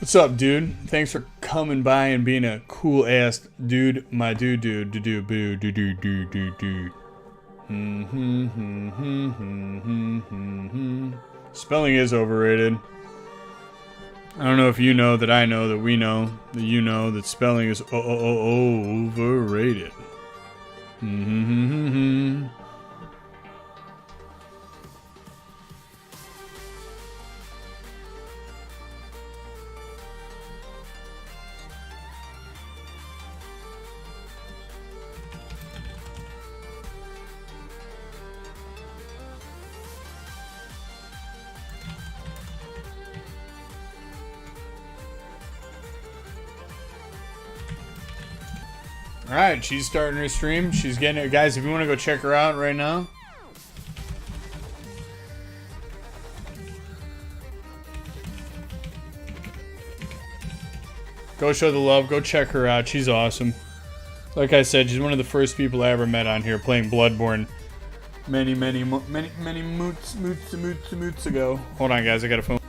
What's up, dude? Thanks for coming by and being a cool ass dude. My dude. Spelling is overrated. I don't know if you know that I know that we know that you know that spelling is overrated. Alright, she's starting her stream. She's getting it. Guys, if you want to go check her out right now. Go show the love. Go check her out. She's awesome. Like I said, she's one of the first people I ever met on here playing Bloodborne many moots ago. Hold on, guys. I got a phone.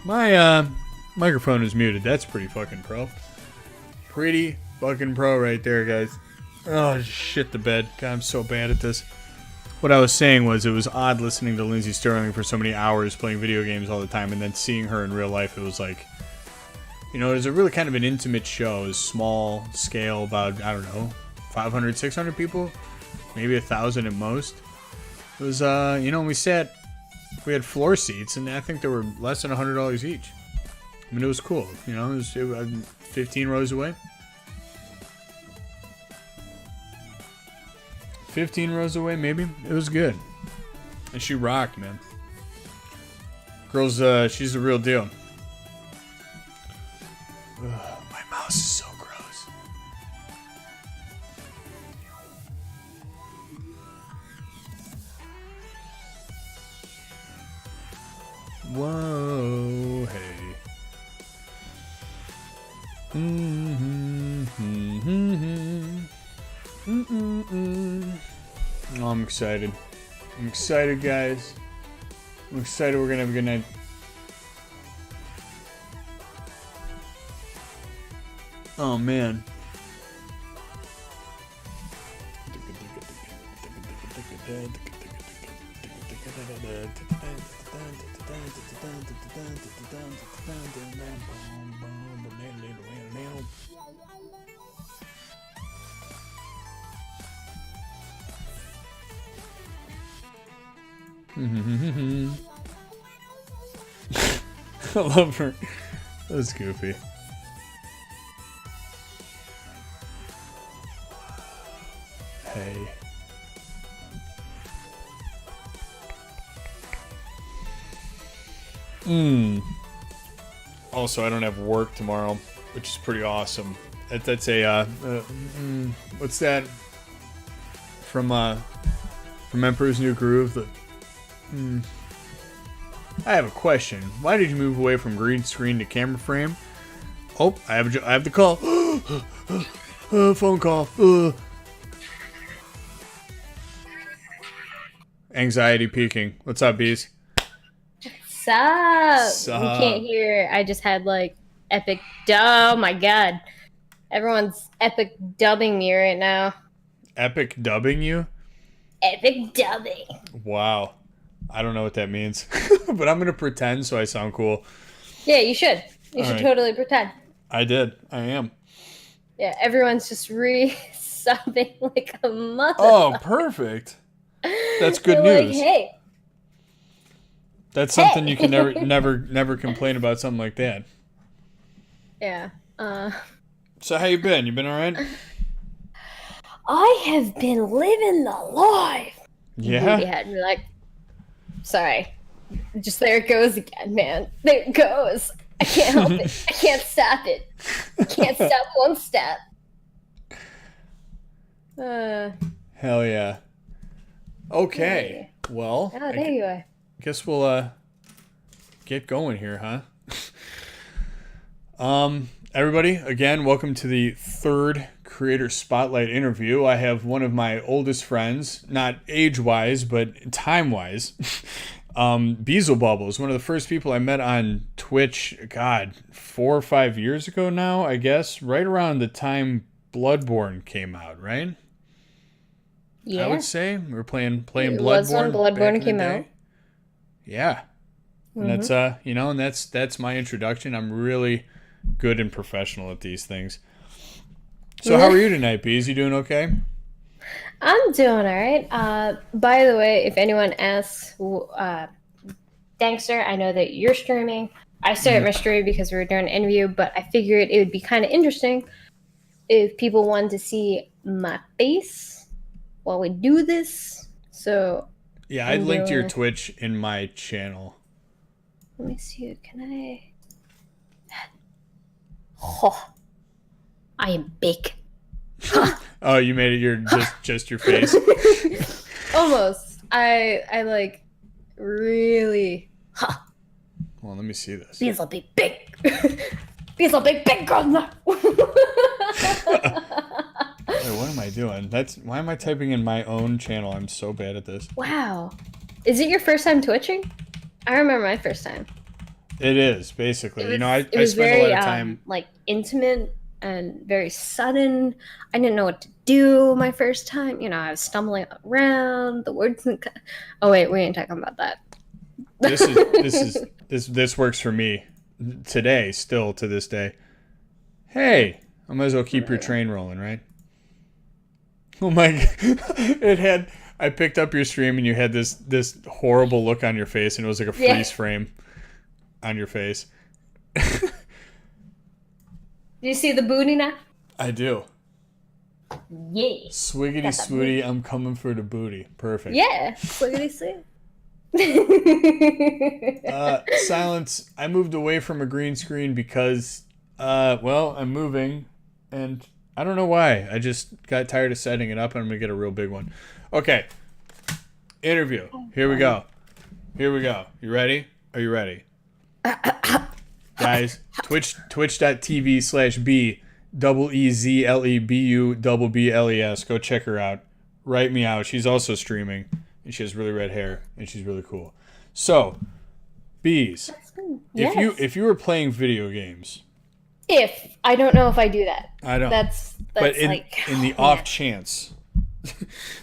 My microphone is muted. That's pretty fucking pro. Pretty fucking pro right there, guys. Oh, shit the bed. God, I'm so bad at this. What I was saying was it was odd listening to Lindsay Sterling for so many hours playing video games all the time and then seeing her in real life. It was like, you know, it was a really kind of an intimate show. It was small scale, about, I don't know, 500, 600 people? Maybe 1,000 at most. It was, you know, we had floor seats, and I think they were less than $100 each. I mean, it was cool. You know, it was 15 rows away. 15 rows away, maybe. It was good. And she rocked, man. Girl's, she's the real deal. Ugh, my mouse is so gross. Whoa, hey. Oh, I'm excited. I'm excited, guys. I'm excited we're gonna have a good night. Oh, man. I love her. That's goofy. Hey. Also, I don't have work tomorrow, which is pretty awesome. That's a what's that from Emperor's New Groove? The I have a question. Why did you move away from green screen to camera frame? Oh, I have the call. Phone call. Anxiety peaking. What's up, Bees? Sup? You Sup? can't hear. I just had like epic. Oh my god. Everyone's epic dubbing me right now. Epic dubbing you? Epic dubbing. Wow. I don't know what that means, but I'm gonna pretend so I sound cool. Yeah, you should. You All should right. totally pretend. I did. I am. Yeah, everyone's just re-subbing like a mother. Oh, perfect. That's good They're like, news. hey. That's something you can never complain about something like that. Yeah. So how you been? You been all right? I have been living the life. Yeah. Booty head. You're like, sorry. Just there it goes again, man. There it goes. I can't help it. I can't stop it. I can't stop one step. Hell yeah. Okay. Well, Oh, there you are. guess we'll get going here, huh? Everybody, again, welcome to the third Creator Spotlight interview. I have one of my oldest friends, not age-wise, but time-wise. Beezlebubbles, one of the first people I met on Twitch, God, 4 or 5 years ago now, I guess, right around the time Bloodborne came out, right? Yeah. I would say we were playing It Bloodborne. was when back in Bloodborne the came day. out. Yeah, and that's and that's my introduction. I'm really good and professional at these things. So how are you tonight, Bees? You doing okay? I'm doing all right. By the way, if anyone asks, Dankster, I know that you're streaming. I started my stream because we were doing an interview, but I figured it would be kind of interesting if people wanted to see my face while we do this. So Yeah, I linked your Twitch in my channel. let me see. Can I? Oh, I am big. Oh, you made it your just your face. Almost. I like really. Well, let me see this. These will be big. These will be big girl now. Wait, what am I doing? Why am I typing in my own channel? I'm so bad at this. Wow. Is it your first time twitching? I remember my first time. It is basically. It I was spend very, a lot of time. like intimate and very sudden. I didn't know what to do my first time. You know, I was stumbling around. The words. Oh wait, we ain't talking about that. This works for me today, still to this day. Hey, I might as well keep your train rolling, right? Oh my! I picked up your stream and you had this horrible look on your face, and it was like a freeze frame on your face. Do you see the booty now? I do. Yeah. Swiggity swooty, I'm coming for the booty. Perfect. Yeah. Swiggity swig. Silence. I moved away from a green screen because, I'm moving, and I don't know why. I just got tired of setting it up, and I'm gonna get a real big one. Okay. Interview. Here we go. You ready? Are you ready? Guys, twitch.tv/BEEZLEBUBBLES. Go check her out. Write me out. She's also streaming, and she has really red hair, and she's really cool. So, Bees, if you were playing video games, I don't know if I do that. I don't. That's but in the off chance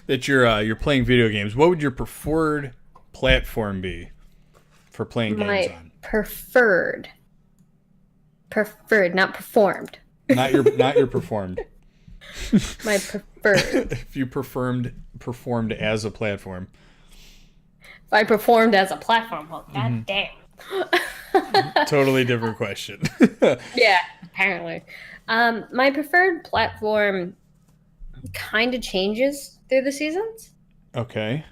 that you're playing video games, what would your preferred platform be for playing games on? Preferred, not performed. Not your performed. My preferred. If you performed as a platform. If I performed as a platform, well, goddamn. Totally different question. Yeah, apparently. My preferred platform kind of changes through the seasons. Okay.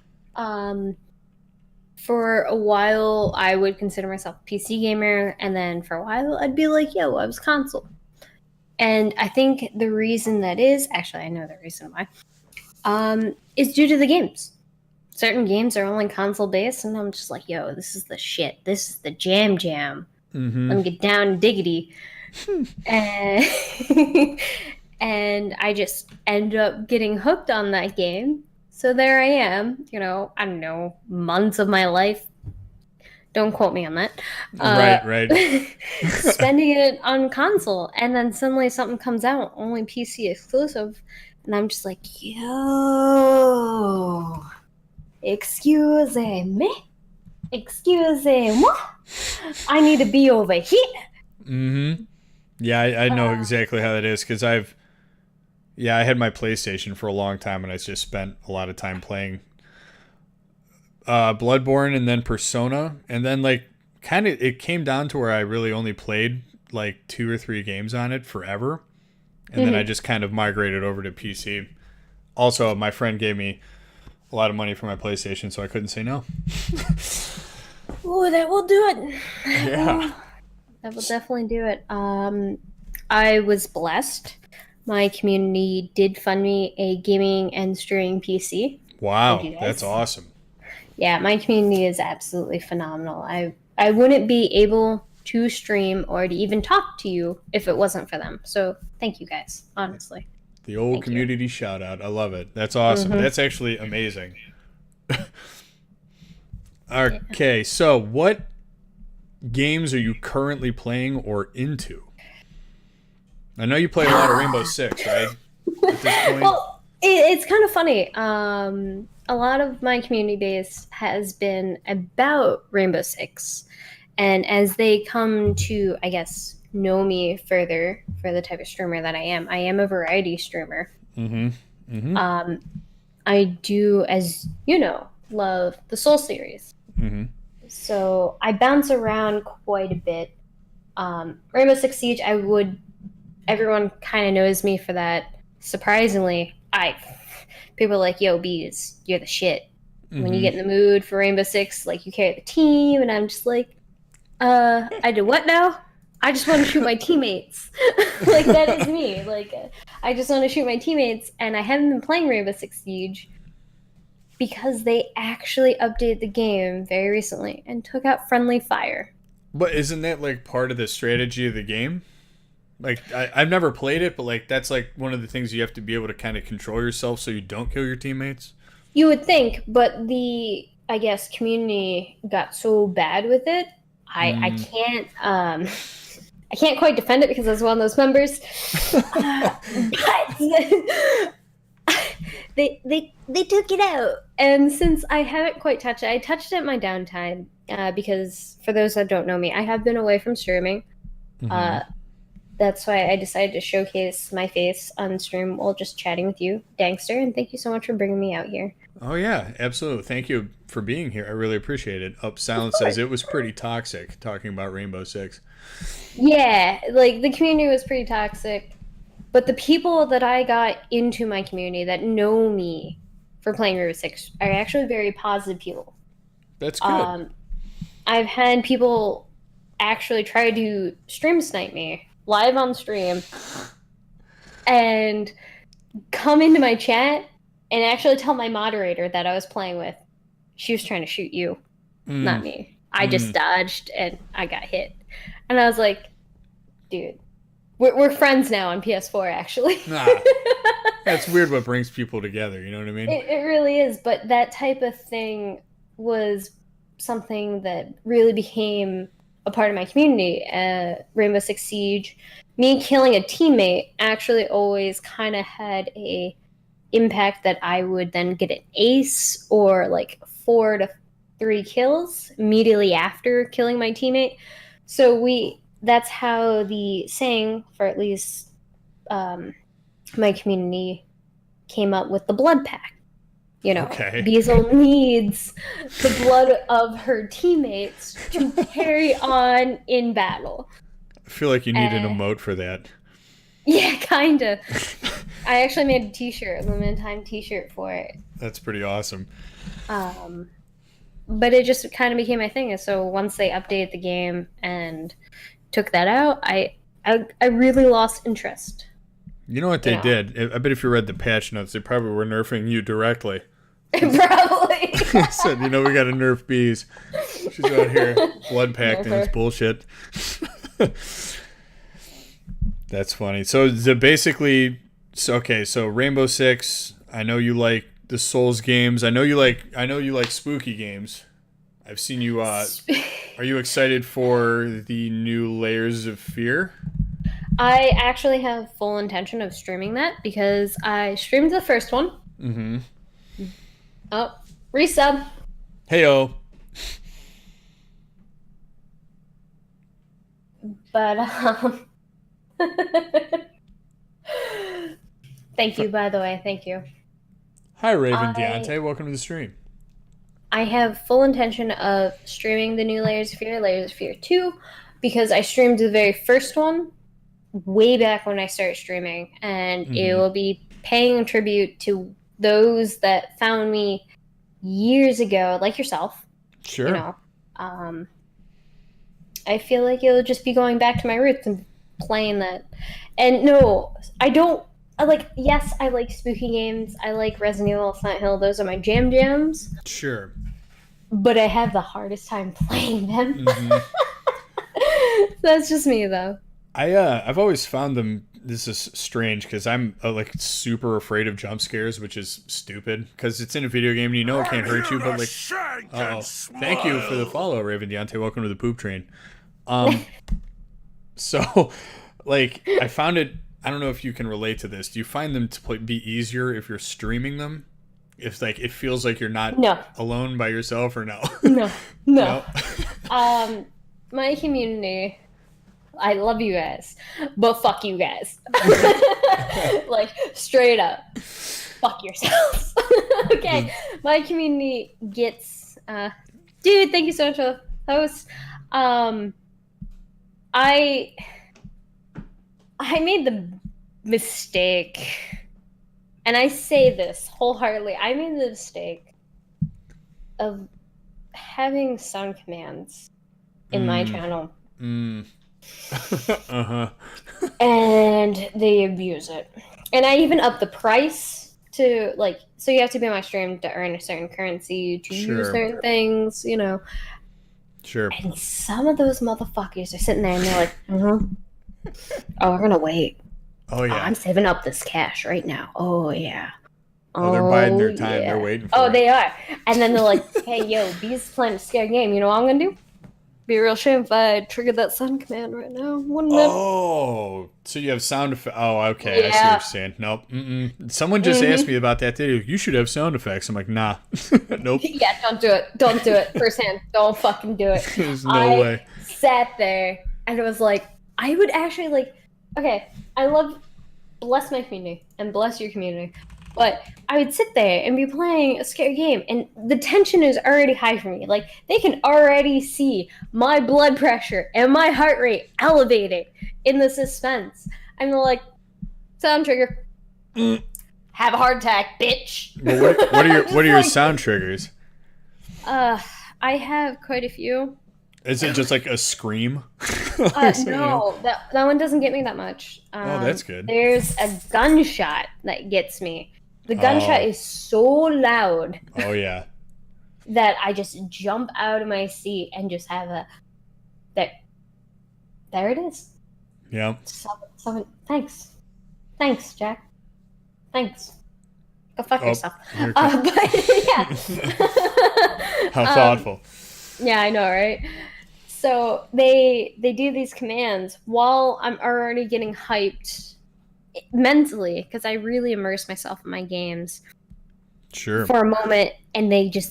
For a while, I would consider myself a PC gamer, and then for a while, I'd be like, yo, I was console. And I think the reason that is, actually, I know the reason why, is due to the games. certain games are only console based, and I'm just like, yo, this is the shit. This is the jam. Mm-hmm. Let me get down diggity. And and I just end up getting hooked on that game. So there I am, I don't know, months of my life. Don't quote me on that. Uh, Right, right. spending it on console, and then suddenly something comes out, only PC exclusive, and I'm just like, yo, excuse me, I need to be over here. Mm-hmm. Yeah, I know exactly how that is because I had my PlayStation for a long time and I just spent a lot of time playing Bloodborne and then Persona. And then, like, kind of it came down to where I really only played like 2 or 3 games on it forever. And then I just kind of migrated over to PC. Also, my friend gave me a lot of money for my PlayStation, so I couldn't say no. Oh, that will do it. Yeah. That will definitely do it. I was blessed. My community did fund me a gaming and streaming PC. Thank Wow, you that's guys. awesome. Yeah, my community is absolutely phenomenal. I wouldn't be able to stream or to even talk to you if it wasn't for them. So thank you guys, honestly. The old Thank you. community shout out. I love it. That's awesome. Mm-hmm. That's actually amazing. Okay, so what games are you currently playing or into? I know you play a lot of Rainbow Six, right? At this point? Well, it's kind of funny. A lot of my community base has been about Rainbow Six. And as they come to, I guess, know me further for the type of streamer that I am a variety streamer. Mm-hmm. Mm-hmm. I do, as you know, love the Soul series. Mm-hmm. So I bounce around quite a bit. Rainbow Six Siege, everyone kind of knows me for that. Surprisingly, people are like, yo, Beez, you're the shit. When you get in the mood for Rainbow Six, like, you carry the team, and I'm just like, I did what now? I just want to shoot my teammates. Like, that is me. Like, I just want to shoot my teammates, and I haven't been playing Rainbow Six Siege because they actually updated the game very recently and took out friendly fire. But isn't that like part of the strategy of the game? Like, I've never played it, but like that's like one of the things you have to be able to kind of control yourself so you don't kill your teammates. You would think, but the, I guess, community got so bad with it. I can't quite defend it because I was one of those members. But they took it out, and since I haven't quite touched it, I touched it in my downtime because, for those that don't know me, I have been away from streaming. That's why I decided to showcase my face on stream while just chatting with you, Dankster, and thank you so much for bringing me out here. Oh yeah, absolutely. Thank you for being here. I really appreciate it. Up Silence says it was pretty toxic talking about Rainbow Six. Yeah, like, the community was pretty toxic, but the people that I got into my community that know me for playing Rainbow Six are actually very positive people. That's good. I've had people actually try to stream snipe me live on stream and come into my chat and actually tell my moderator that I was playing with, she was trying to shoot you, not me. I just dodged and I got hit. And I was like, dude, we're friends now on PS4, actually. That's weird what brings people together, you know what I mean? It really is, but that type of thing was something that really became a part of my community. Rainbow Six Siege, me killing a teammate actually always kind of had a impact that I would then get an ace or like 4 to 3 kills immediately after killing my teammate. So that's how the saying for at least my community came up with the blood pact. You know, Okay. Beezle needs the blood of her teammates to carry on in battle. I feel like you need an emote for that. Yeah, kind of. I actually made a t-shirt, a limited time t-shirt for it. That's pretty awesome. But it just kind of became my thing. And so once they updated the game and took that out, I really lost interest. You know what they did? I bet if you read the patch notes, they probably were nerfing you directly. Probably. Said, we got to nerf bees. She's out here blood packed and it's bullshit. That's funny. So basically, so Rainbow Six. I know you like the Souls games. I know you like spooky games. I've seen you. Are you excited for the new Layers of Fear? I actually have full intention of streaming that because I streamed the first one. Mm-hmm. Oh, resub. Heyo. But thank you, by the way. Thank you. Hi, Raven Deontay. Welcome to the stream. I have full intention of streaming the new Layers of Fear 2, because I streamed the very first one way back when I started streaming, and it will be paying tribute to those that found me years ago, like yourself. Sure. I feel like it'll just be going back to my roots and playing that. And no, I don't. Yes, I like spooky games. I like Resident Evil, Silent Hill. Those are my jams. Sure. But I have the hardest time playing them. That's just me, though. I've always found them. This is strange because I'm super afraid of jump scares, which is stupid because it's in a video game and it can't hurt you. But thank you for the follow, Raven Deontay. Welcome to the poop train. So I found it. I don't know if you can relate to this. Do you find them to be easier if you're streaming them? If it feels like you're not alone by yourself, or no? No. My community, I love you guys, but fuck you guys. Straight up, fuck yourselves. Okay, my community gets, dude, thank you so much for the post. I made the mistake, and I say this wholeheartedly, I made the mistake of having sound commands in my channel. And they abuse it. And I even up the price to, so you have to be on my stream to earn a certain currency, to use certain things, Sure. And some of those motherfuckers are sitting there and they're like, oh, we're gonna wait. Oh, yeah. I'm saving up this cash right now. Oh, yeah. Oh, they're biding their time. Yeah. They're waiting for it. Oh, they are. And then they're like, hey, yo, Bee's playing a scary game. You know what I'm gonna do? Be a real shame if I triggered that sound command right now, wouldn't it? Oh, so you have sound effects. Oh, okay. Yeah. I see what you're saying. Nope. Someone just asked me about that today. You should have sound effects. I'm like, nah. Nope. Yeah, don't do it. Don't do it. Firsthand. Don't fucking do it. There's no way. Sat there and it was like, I would actually okay, bless my community and bless your community. But I would sit there and be playing a scary game, and the tension is already high for me. They can already see my blood pressure and my heart rate elevating in the suspense. I'm like, sound trigger. Have a heart attack, bitch. Well, what are your sound triggers? I have quite a few. Is it just like a scream? No, that one doesn't get me that much. Oh, that's good. There's a gunshot that gets me. The gunshot is so loud. Oh, yeah. That I just jump out of my seat and just have there it is. Yeah. Thanks. Thanks, Jack. Thanks. Go fuck yourself. But yeah. How thoughtful. Yeah, I know, right? So they do these commands while I'm already getting hyped mentally, because I really immerse myself in my games. Sure. For a moment, and they can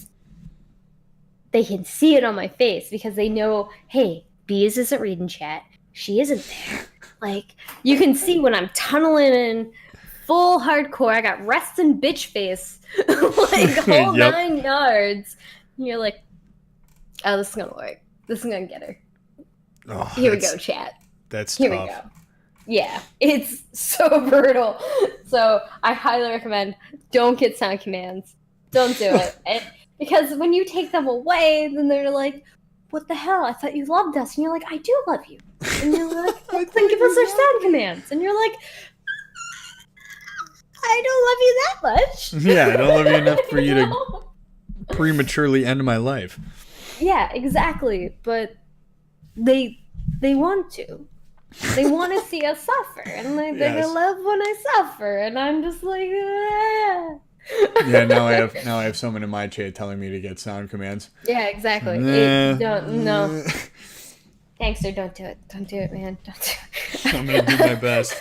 see it on my face because they know, hey, Bees isn't reading chat. She isn't there. You can see when I'm tunneling in full hardcore. I got resting bitch face, whole 9 yards. And you're like, oh, this is gonna work. This is gonna get her. Oh, Here we go, chat. That's Here tough. we go. Yeah, it's so brutal. So I highly recommend, don't get sound commands. Don't do it. Because when you take them away, then they're like, what the hell? I thought you loved us. And you're like, I do love you. And you're like, then give us our sound commands. And you're like, I don't love you that much. Yeah, I don't love you enough for you to know? prematurely end my life. Yeah, exactly. But they want to. They want to see us suffer, and they're gonna Yes. love when I suffer, and I'm just like, ah. Yeah, now I have someone in my chat telling me to get sound commands. Yeah, exactly. Nah. Don't no. Gangster, don't do it. Don't do it, man. Don't do it. I'm gonna do my best.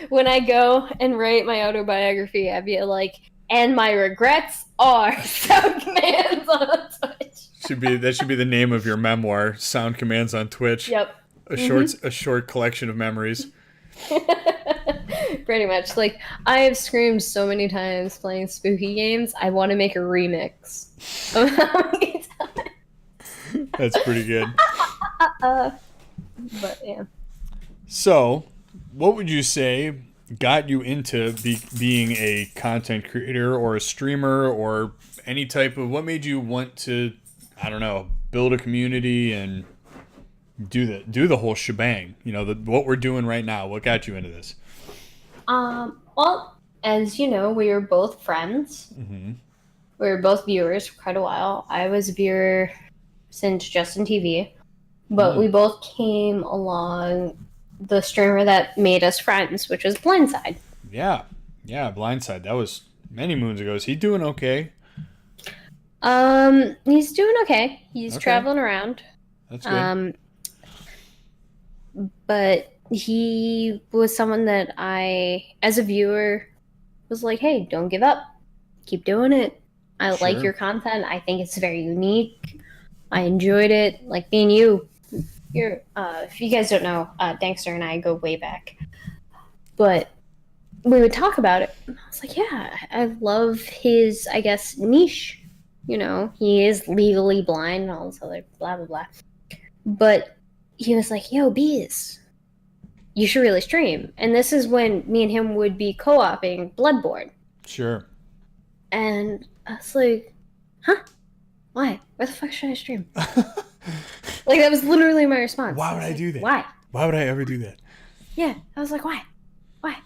When I go and write my autobiography, I'd be like, and my regrets are sound commands on Twitch. That should be the name of your memoir, Sound Commands on Twitch. Yep. A short collection of memories. Pretty much. Like, I have screamed so many times playing spooky games, I want to make a remix of how many times. That's pretty good. But yeah. So, what would you say got you into being a content creator or a streamer or any type of, what made you want to, I don't know, build a community and do the whole shebang? You know, what we're doing right now. What got you into this? Well, as you know, we were both friends. Mm-hmm. We were both viewers for quite a while. I was a viewer since Justin TV, but we both came along the streamer that made us friends, which was Blindside. Yeah, Blindside. That was many moons ago. Is he doing okay? He's doing okay. He's Okay. traveling around. That's good. But he was someone that I, as a viewer, was like, hey, don't give up. Keep doing it. I like Sure. your content. I think it's very unique. I enjoyed it. Like me and you. You're, if you guys don't know, Dankster and I go way back. But we would talk about it. And I was like, yeah, I love his, I guess, niche. You know, he is legally blind and all this other blah, blah, blah. But he was like, yo, Beez, you should really stream. And this is when me and him would be co-oping Bloodborne. Sure. And I was like, huh? Why? Why the fuck should I stream? Like, that was literally my response. Why would I do that? Why? Why would I ever do that? Yeah. I was like, why? Why?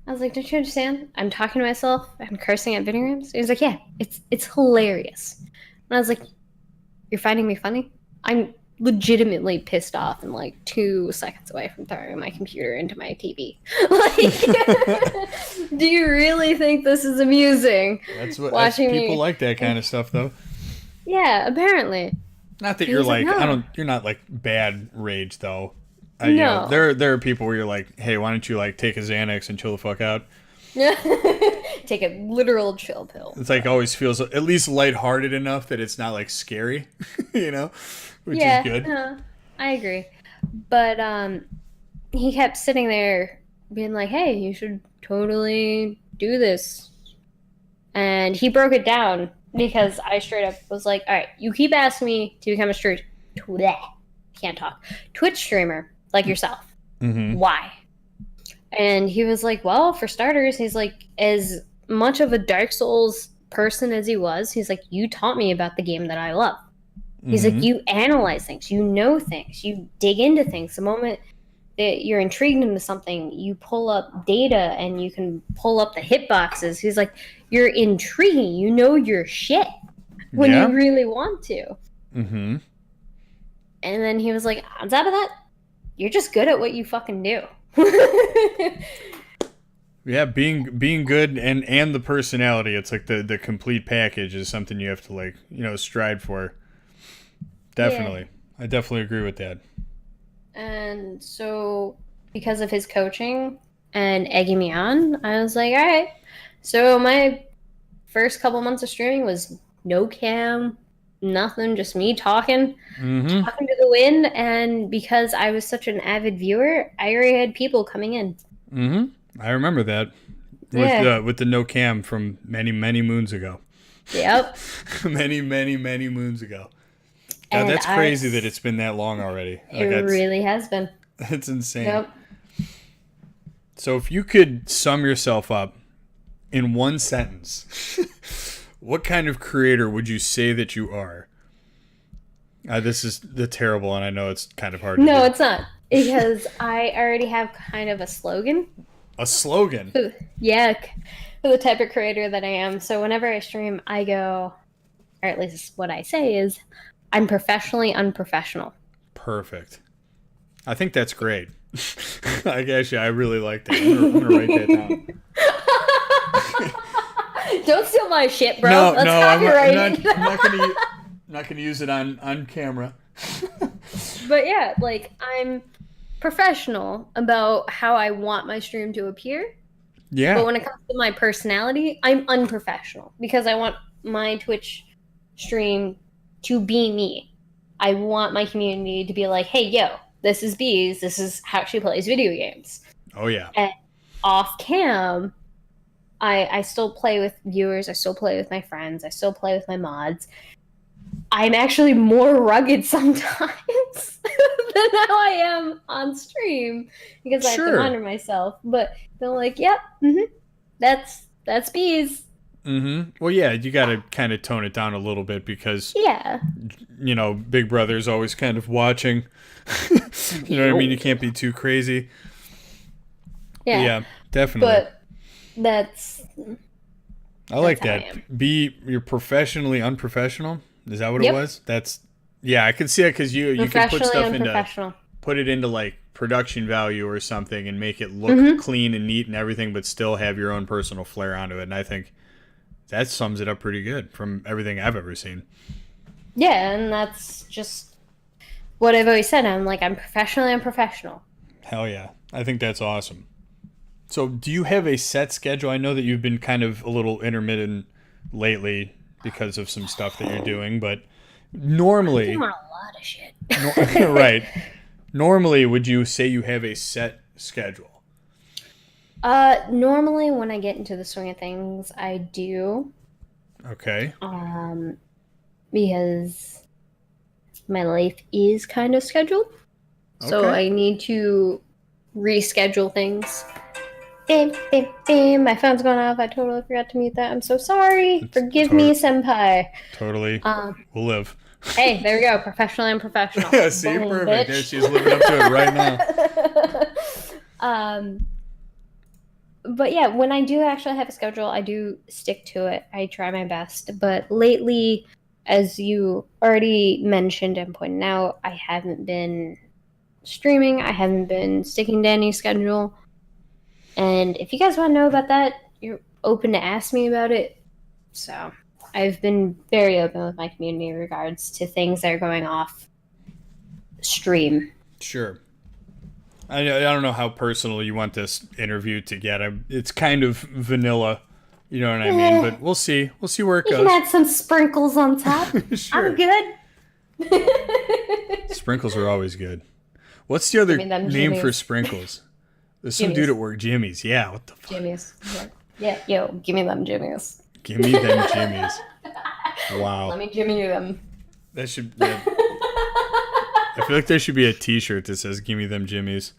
I was like, don't you understand? I'm talking to myself. I'm cursing at video games. He was like, yeah, it's hilarious. And I was like, you're finding me funny? I'm legitimately pissed off and like 2 seconds away from throwing my computer into my TV. Like, do you really think this is amusing? That's what Watching people me. like that kind of stuff, though. Yeah, apparently. Not that He you're was like, like, no. you're not like bad rage though. You know, No. there are people where you're like, hey, why don't you like take a Xanax and chill the fuck out? Take a literal chill pill. It's like always feels at least lighthearted enough that it's not like scary, you know, which Yeah, is good. I agree. But he kept sitting there being like, hey, you should totally do this. And he broke it down because I straight up was like, all right, you keep asking me to become a can't talk. Twitch streamer like yourself. Mm-hmm. Why? And he was like, well, for starters, he's like, as much of a Dark Souls person as he was, he's like, you taught me about the game that I love. He's like, you analyze things, you know things, you dig into things. The moment that you're intrigued into something, you pull up data and you can pull up the hitboxes. He's like, you're intriguing, you know your shit when Yeah. you really want to. Mm-hmm. And then he was like, on top of that, you're just good at what you fucking do. Yeah, being good and the personality, it's like the complete package is something you have to like, you know, strive for. Definitely. Yeah. I definitely agree with that. And so because of his coaching and egging me on, I was like, all right. So my first couple months of streaming was no cam, nothing, just me talking to the wind. And because I was such an avid viewer, I already had people coming in. Mm-hmm. I remember that with the no cam from many moons ago. Yep. many moons ago. God, that's crazy that it's been that long already. It really has been. It's insane. Yep. So if you could sum yourself up in one sentence, what kind of creator would you say that you are? This is terrible, and I know it's kind of hard to do. No, it's not. Because I already have kind of a slogan. A slogan. Yeah, for the type of creator that I am. So whenever I stream, I go, or at least what I say is, I'm professionally unprofessional. Perfect. I think that's great. I really like that. I'm gonna write that down. Don't steal my shit, bro. No, Let's no, copyright it. I'm not gonna use it on camera. But yeah, like I'm professional about how I want my stream to appear. Yeah. But when it comes to my personality, I'm unprofessional because I want my Twitch stream to be me. I want my community to be like, hey, yo, this is Beez. This is how she plays video games. Oh, yeah. And off cam, I still play with viewers. I still play with my friends. I still play with my mods. I'm actually more rugged sometimes than how I am on stream because I have to monitor myself. But they're like, yep, that's Beez. Well, yeah, you got to kind of tone it down a little bit because, Big Brother is always kind of watching. You know what I mean? You can't be too crazy. Yeah, definitely. But I like that. You're professionally unprofessional. Is that what it was? I can see it because you can put stuff put it into like production value or something and make it look clean and neat and everything, but still have your own personal flair onto it. And I think that sums it up pretty good from everything I've ever seen. Yeah, and that's just what I've always said. I'm professionally unprofessional. Hell yeah. I think that's awesome. So do you have a set schedule? I know that you've been kind of a little intermittent lately because of some stuff that you're doing, but normally... I'm doing a lot of shit. Right. Normally, would you say you have a set schedule? Normally when I get into the swing of things, I do. Okay. Because my life is kind of scheduled. Okay. So I need to reschedule things. My phone's going off. I totally forgot to mute that. I'm so sorry. Forgive me, senpai. Totally. We'll live. Hey, there we go. Professional and professional. Yeah, see, boom, perfect. There, she's living up to it right now. But yeah, when I do actually have a schedule, I do stick to it. I try my best. But lately, as you already mentioned and pointed out, I haven't been streaming. I haven't been sticking to any schedule. And if you guys want to know about that, you're open to ask me about it. So I've been very open with my community in regards to things that are going off stream. Sure. I don't know how personal you want this interview to get. It's kind of vanilla, you know what I mean? But we'll see. We'll see where it goes. You can add some sprinkles on top. Sure. I'm good. Sprinkles are always good. What's the other name for sprinkles? There's some dude at work, Jimmy's. Yeah, what the fuck? Jimmy's. Yeah, yo, give me them Jimmy's. Give me them Jimmy's. Wow. Let me Jimmy you them. That should be I feel like there should be a t-shirt that says, give me them Jimmy's.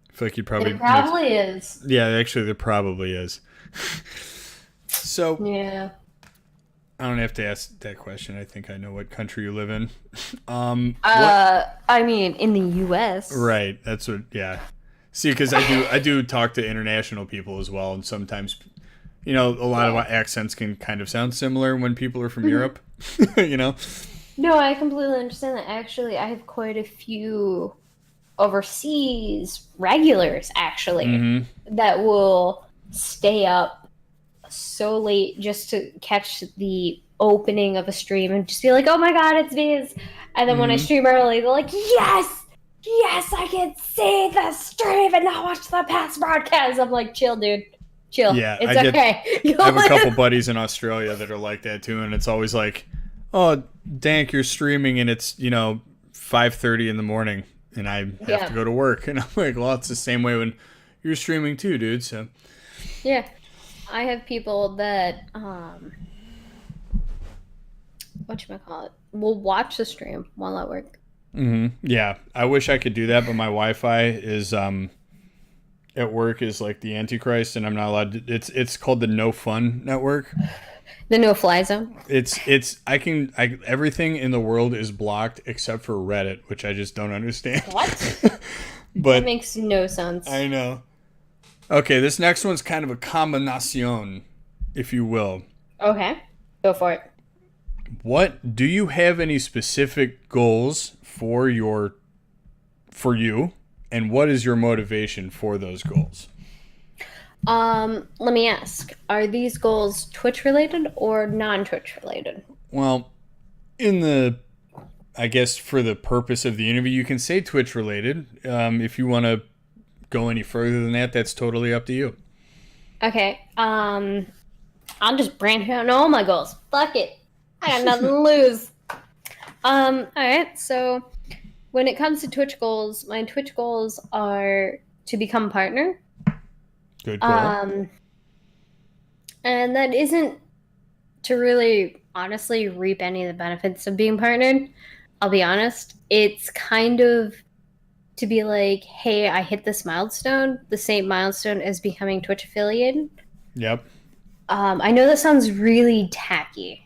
I feel like you'd probably... It probably is. Yeah, actually, there probably is. So... Yeah. I don't have to ask that question. I think I know what country you live in. I mean, in the U.S. Right. That's what... Yeah. See, because I do talk to international people as well, and sometimes, a lot of accents can kind of sound similar when people are from Europe, No, I completely understand that. Actually, I have quite a few overseas regulars, actually, that will stay up so late just to catch the opening of a stream and just be like, oh my god, it's Beez. And then when I stream early, they're like, yes, I can see the stream and not watch the past broadcast. I'm like, chill, dude. Chill. Yeah, it's okay. I have a couple buddies in Australia that are like that too, and it's always like, oh, Dank, you're streaming and it's, 5:30 in the morning and I have to go to work. And I'm like, well, it's the same way when you're streaming too, dude. So yeah. I have people that whatchamacallit, will watch the stream while at work. Yeah, I wish I could do that, but my Wi-Fi is at work is like the Antichrist, and I'm not allowed to. It's called the No Fun Network. The No Fly Zone. Everything in the world is blocked except for Reddit, which I just don't understand. What? But that makes no sense. I know. Okay, this next one's kind of a combination, if you will. Okay, go for it. What do you have any specific goals for you, and what is your motivation for those goals? Let me ask, are these goals Twitch related or non-Twitch related? Well, in the I guess for the purpose of the interview, you can say Twitch related. If you want to go any further than that, that's totally up to you. Okay, I'll just branch out on all my goals. Fuck it. I got nothing to lose. Alright, so when it comes to Twitch goals, my Twitch goals are to become a partner. Good goal. And that isn't to really honestly reap any of the benefits of being partnered. I'll be honest. It's kind of to be like, hey, I hit this milestone, the same milestone as becoming Twitch affiliated. Yep. I know that sounds really tacky,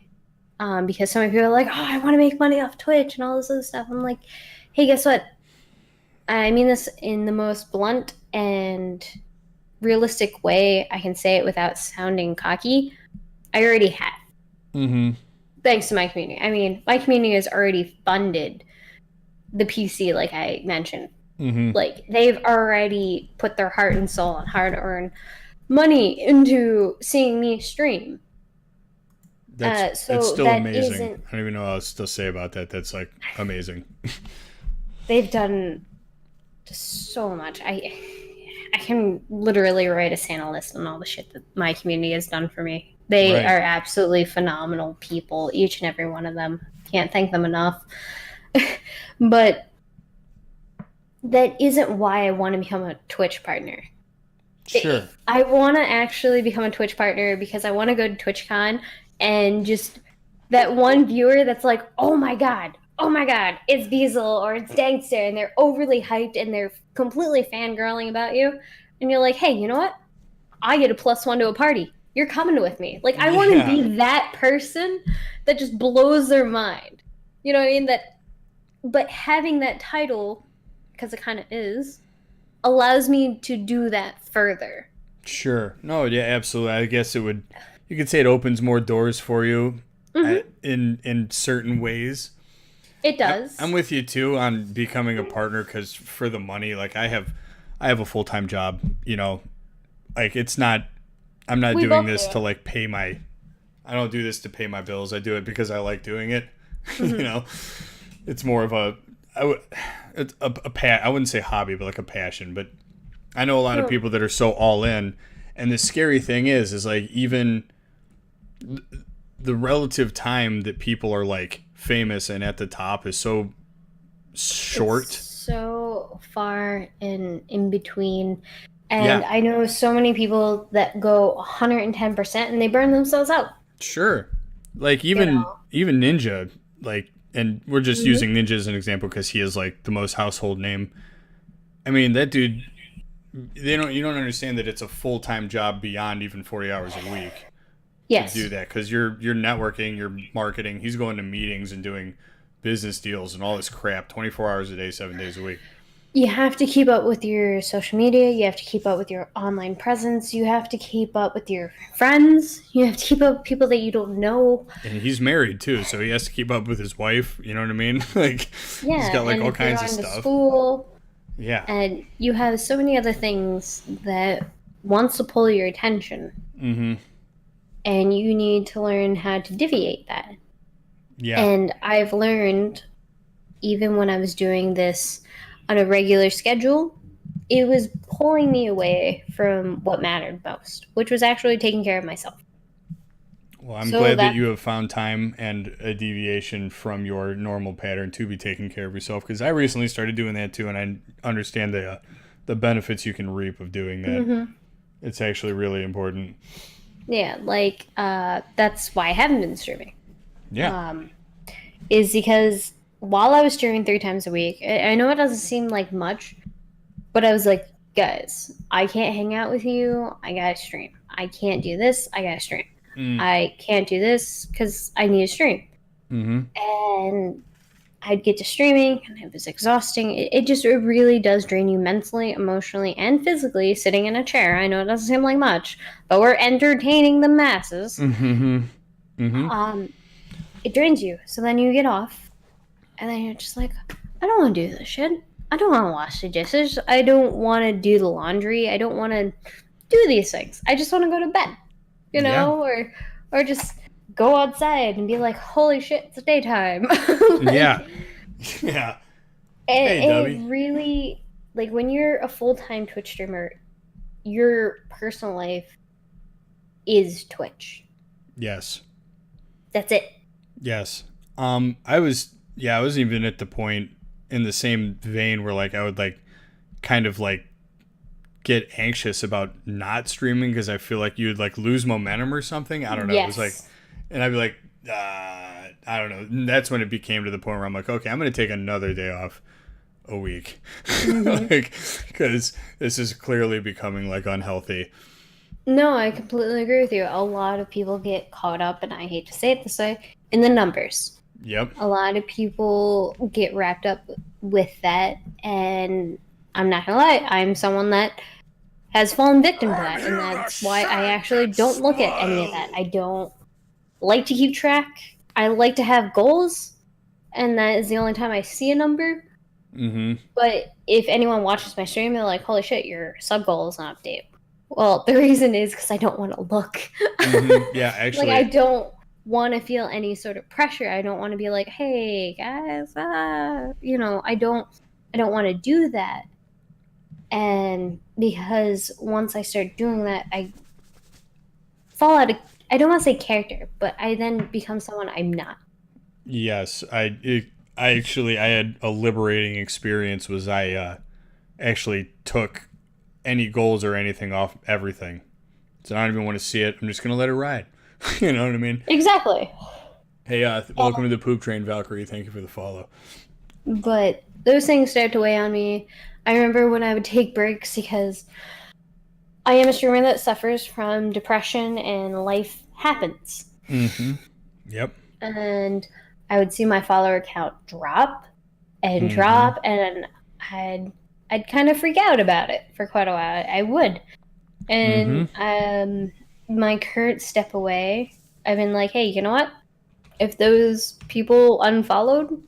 because some people are like, oh, I want to make money off Twitch and all this other stuff. I'm like, hey, guess what? I mean this in the most blunt and realistic way I can say it without sounding cocky. I already have. Mm-hmm. Thanks to my community. I mean, my community has already funded the PC, like I mentioned. Mm-hmm. Like, they've already put their heart and soul and hard-earned money into seeing me stream. That's So still that amazing. isn't- I don't even know what else to say about that. That's like amazing. They've done just so much. I can literally write a Santa list on all the shit that my community has done for me. They Right. are absolutely phenomenal people, each and every one of them. Can't thank them enough. But that isn't why I want to become a Twitch partner. Sure. I want to actually become a Twitch partner because I want to go to TwitchCon and just that one viewer that's like, oh my god, it's Beezle or it's Dangster, and they're overly hyped and they're completely fangirling about you. And you're like, hey, you know what? I get a +1 to a party. You're coming with me. Like, I want to Yeah. be that person that just blows their mind. You know what I mean? But having that title, because it kind of is, allows me to do that further. Sure. No, yeah, absolutely. I guess it would. You could say it opens more doors for you in certain ways. It does. I'm with you too on becoming a partner because for the money, like I have a full time job. You know, like it's not. I'm not We doing both this do. to like pay my. I don't do this to pay my bills. I do it because I like doing it. You know, it's more of a. It's I wouldn't say hobby, but like a passion. But I know a lot of people that are so all in, and the scary thing is like even the relative time that people are like famous and at the top is so short. It's so far in between. And Yeah. I know so many people that go 110% and they burn themselves out. Sure. Like even Ninja, like, and we're just using Ninja as an example because he is like the most household name. I mean, that dude, you don't understand that it's a full time job beyond even 40 hours a week Yes. to do that because you're networking, you're marketing. He's going to meetings and doing business deals and all this crap 24 hours a day, 7 days a week. You have to keep up with your social media. You have to keep up with your online presence. You have to keep up with your friends. You have to keep up with people that you don't know. And he's married too, so he has to keep up with his wife. You know what I mean? Like, Yeah, he's got like and all if you're kinds of going to stuff. school, Yeah. and you have so many other things that wants to pull your attention. Mm-hmm. And you need to learn how to deviate that. Yeah. And I've learned, even when I was doing this on a regular schedule, it was pulling me away from what mattered most, which was actually taking care of myself. Well, I'm So glad that that- you have found time and a deviation from your normal pattern to be taking care of yourself. Because I recently started doing that too, and I understand the benefits you can reap of doing that. Mm-hmm. It's actually really important. Yeah, like that's why I haven't been streaming. Yeah. Is because while I was streaming 3 times a week, I know it doesn't seem like much, but I was like, guys, I can't hang out with you. I gotta stream. I can't do this. I gotta stream. I can't do this because I need to stream. Mm-hmm. And I'd get to streaming, and it was exhausting. It really does drain you mentally, emotionally, and physically sitting in a chair. I know it doesn't seem like much, but we're entertaining the masses. Mm-hmm. Mm-hmm. It drains you. So then you get off, and then you're just like, I don't want to do this shit. I don't want to wash the dishes. I don't want to do the laundry. I don't want to do these things. I just want to go to bed, Yeah. or just go outside and be like, holy shit, it's daytime. Yeah. Yeah. Hey, It Dubby. really, like, when you're a full-time Twitch streamer, your personal life is Twitch. Yes. That's it. Yes. I was even at the point in the same vein where like I would like kind of like get anxious about not streaming because I feel like you'd like lose momentum or something. I don't know. It was like, Yes. and I'd be like, I don't know. And that's when it became to the point where I'm like, okay, I'm going to take another day off a week. Like, because this is clearly becoming like unhealthy. No, I completely agree with you. A lot of people get caught up, and I hate to say it this way, in the numbers. Yep. A lot of people get wrapped up with that, and I'm not gonna lie, I'm someone that has fallen victim to that, and that's why I actually don't look at any of that. I don't like to keep track. I like to have goals, and that is the only time I see a number. Mm-hmm. But if anyone watches my stream, they're like, holy shit, your sub goal is not update. Well, the reason is because I don't want to look. Mm-hmm. Yeah, actually. Like, I don't want to feel any sort of pressure. I don't want to be like, hey, guys, I don't want to do that. And because once I start doing that, I fall out of, I don't want to say character, but I then become someone I'm not. Yes, I actually I had a liberating experience. Was I actually took any goals or anything off everything, so I don't even want to see it. I'm just gonna let it ride. You know what I mean? Exactly. Hey, welcome to the poop train, Valkyrie. Thank you for the follow. But those things start to weigh on me. I remember when I would take breaks because I am a streamer that suffers from depression and life happens. Mm-hmm. Yep. And I would see my follower count drop and drop, and I'd kind of freak out about it for quite a while. I would. And my current step away, I've been like, hey, you know what? If those people unfollowed,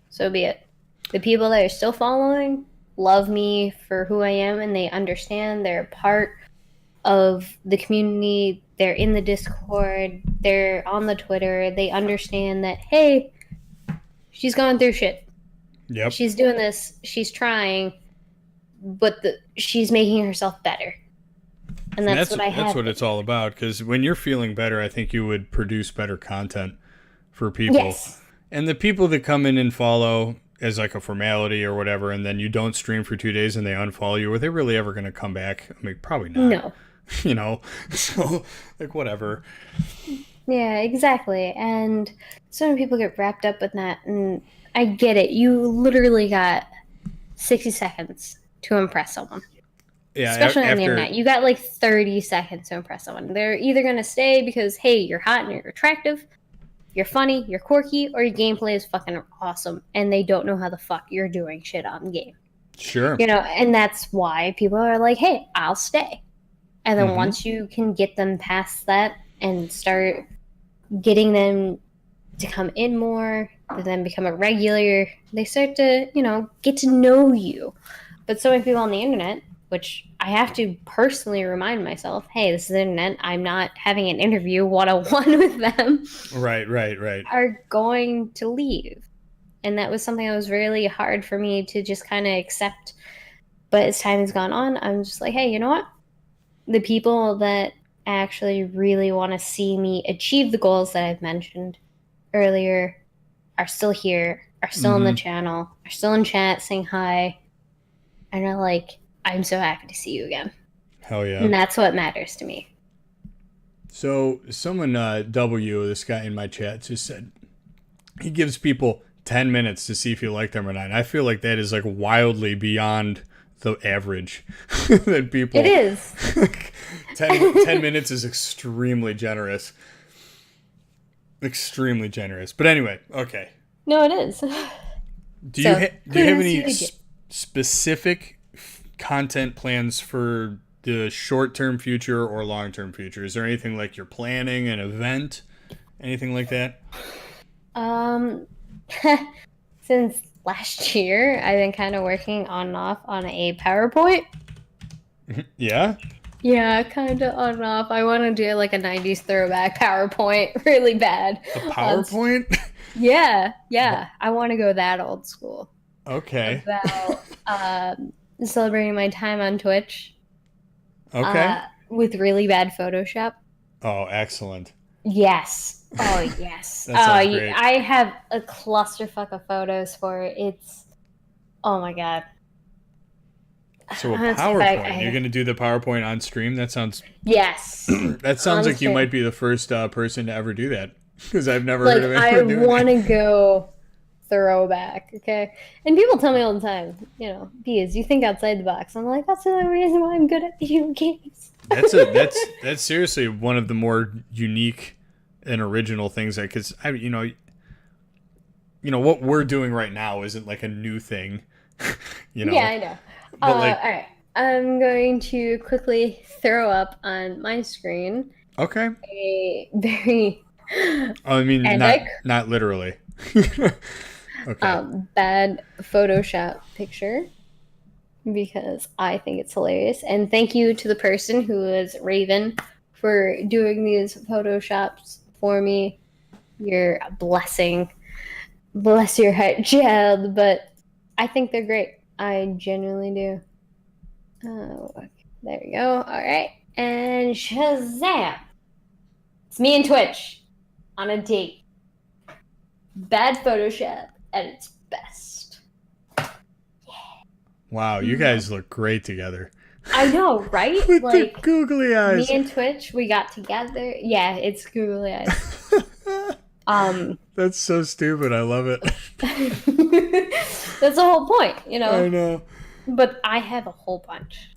so be it. The people that are still following love me for who I am, and they understand they're part of the community. They're in the Discord. They're on the Twitter. They understand that, hey, she's going through shit. Yep. She's doing this. She's trying, but she's making herself better. And that's what I have. That's what it's all about. Because when you're feeling better, I think you would produce better content for people. Yes. And the people that come in and follow as like a formality or whatever, and then you don't stream for 2 days and they unfollow you, are they really ever going to come back? I mean, probably not. No. You know, so like whatever. Yeah, exactly. And so many people get wrapped up in that, and I get it. You literally got 60 seconds to impress someone. Yeah, especially on the internet. You got like 30 seconds to impress someone. They're either going to stay because, hey, you're hot and you're attractive, you're funny, you're quirky, or your gameplay is fucking awesome, and they don't know how the fuck you're doing shit on game. Sure. You know, and that's why people are like, hey, I'll stay. And then once you can get them past that and start getting them to come in more, to then become a regular, they start to, get to know you. But so many people on the internet, which I have to personally remind myself, hey, this is the internet. I'm not having an interview one-on-one with them. Right. Are going to leave. And that was something that was really hard for me to just kind of accept. But as time has gone on, I'm just like, hey, you know what? The people that actually really want to see me achieve the goals that I've mentioned earlier are still here, are still on the channel, are still in chat saying hi, and are like, I'm so happy to see you again. Hell yeah. And that's what matters to me. So someone, this guy in my chat, just said he gives people 10 minutes to see if you like them or not. And I feel like that is like wildly beyond the average that people. It is. 10 minutes is extremely generous. Extremely generous. But anyway, okay. No, it is. Do you have kudos to any you, Jim. specific content plans for the short term future or long term future? Is there anything like you're planning an event, anything like that? Um, since last year, I've been kind of working on and off on a PowerPoint. Yeah. Yeah, kind of on and off. I want to do like a 90s throwback PowerPoint really bad. A On PowerPoint? yeah. I want to go that old school Okay. about celebrating my time on Twitch Okay. with really bad Photoshop. Oh, excellent. Yes. Oh, yes. That sounds great. I have a clusterfuck of photos for it. It's, oh my God. So a Let's see if I- PowerPoint. You're gonna do the PowerPoint on stream? That sounds Yes. that sounds like you Honestly. might be the first person to ever do that. Because I've never Like, heard of I anyone doing want that. to go throwback, okay? And people tell me all the time, Beez, you think outside the box. I'm like, that's the only reason why I'm good at video games. That's seriously one of the more unique and original things. Because what we're doing right now isn't like a new thing. Yeah, I know. But like, All right. I'm going to quickly throw up on my screen okay. a very I mean, And not literally. Okay. bad Photoshop picture because I think it's hilarious. And thank you to the person who was Raven for doing these Photoshops for me. You're a blessing. Bless your heart, child. But I think they're great. I genuinely do. Oh, okay. There we go. All right. And Shazam. It's me and Twitch on a date. Bad Photoshop at its best. Wow, you guys look great together. I know, right? With Like, the googly eyes. me and Twitch, we got together. Yeah, it's googly eyes. That's so stupid. I love it. That's the whole point, I know. But I have a whole bunch.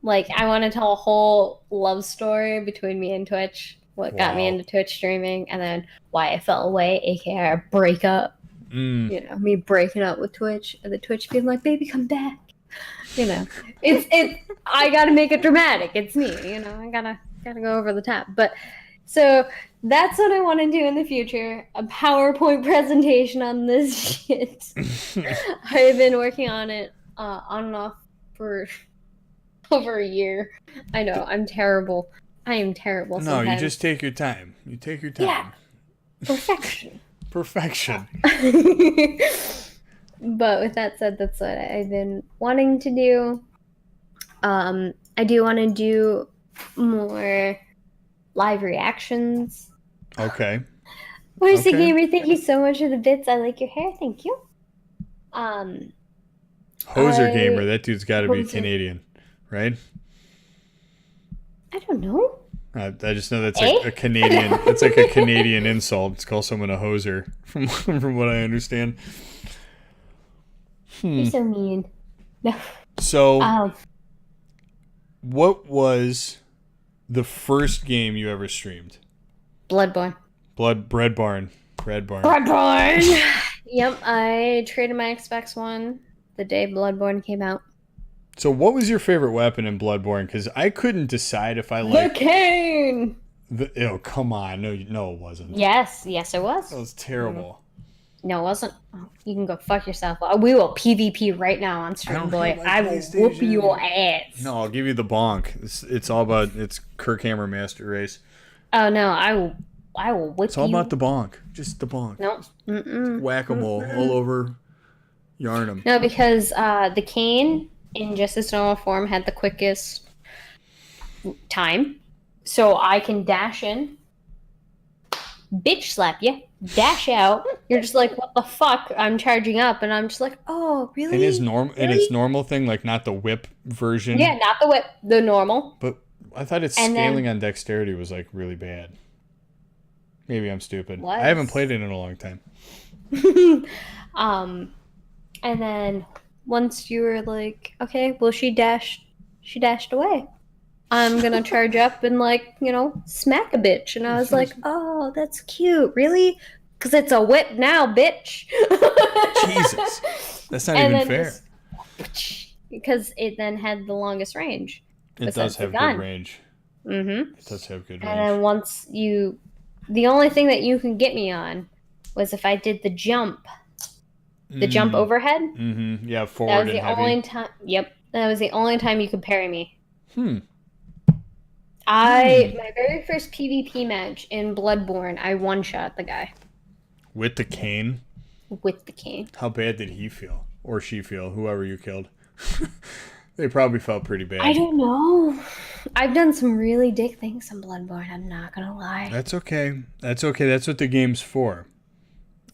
Like, I want to tell a whole love story between me and Twitch. What got me Wow. into Twitch streaming, and then why I fell away, aka our breakup. Me breaking up with Twitch, and the Twitch being like, "Baby, come back." It's. I gotta make it dramatic. It's me. I gotta go over the top. But so that's what I want to do in the future. A PowerPoint presentation on this shit. I've been working on it on and off for over a year. I know, I'm terrible. I am terrible No, sometimes. you just take your time. You take your time. Yeah. Perfection. Perfection. But with that said, that's what I've been wanting to do. I do want to do more live reactions. Okay. Mercy Okay. Gamer, thank you so much for the bits. I like your hair. Thank you. Hoser I- Gamer, that dude's got to be Hoser. Canadian, right? I don't know. I just know that's Eh? a Canadian. It's like a Canadian insult. It's call someone a hoser, from what I understand. You're so mean. No. So, what was the first game you ever streamed? Bloodborne. Bread Barn. Bloodborne! Yep, I traded my Xbox One the day Bloodborne came out. So, what was your favorite weapon in Bloodborne? Because I couldn't decide if I The liked cane! Oh, come on. No, it wasn't. Yes, it was. That was terrible. No, it wasn't. Oh, you can go fuck yourself. We will PvP right now on I stream, don't boy. have my I will PlayStation. whoop your ass. No, I'll give you the bonk. It's all about Kirkhammer Master Race. Oh no, I will whip It's all you. about the bonk. Just the bonk. No. Mm-mm. Whack-a-mole all over Yarnum. No, because the cane in just its normal form had the quickest time. So I can dash in, bitch slap you, dash out. You're just like, what the fuck? I'm charging up, and I'm just like, oh, really? And its normal thing, like not the whip version. Yeah, not the whip, the normal. But I thought its And scaling on dexterity was like really bad. Maybe I'm stupid. Was. I haven't played it in a long time. And then once you were like, okay, well, she dashed away. I'm gonna charge up and smack a bitch. And I was like, oh, that's cute. Really? Because it's a whip now, bitch. Jesus. That's not And even then fair. because it then had the longest range. It does have good range. Mm-hmm. It does have good And range. then the only thing that you can get me on was if I did the jump overhead. Mm-hmm. Yeah, That forward was and the heavy. only time. Yep, that was the only time you could parry me. My very first PvP match in Bloodborne, I one-shot the guy with the cane? with the cane. How bad did he feel? Or she feel? Whoever you killed. They probably felt pretty bad. I don't know. I've done some really dick things in Bloodborne, I'm not gonna lie. That's okay. That's okay. That's what the game's for.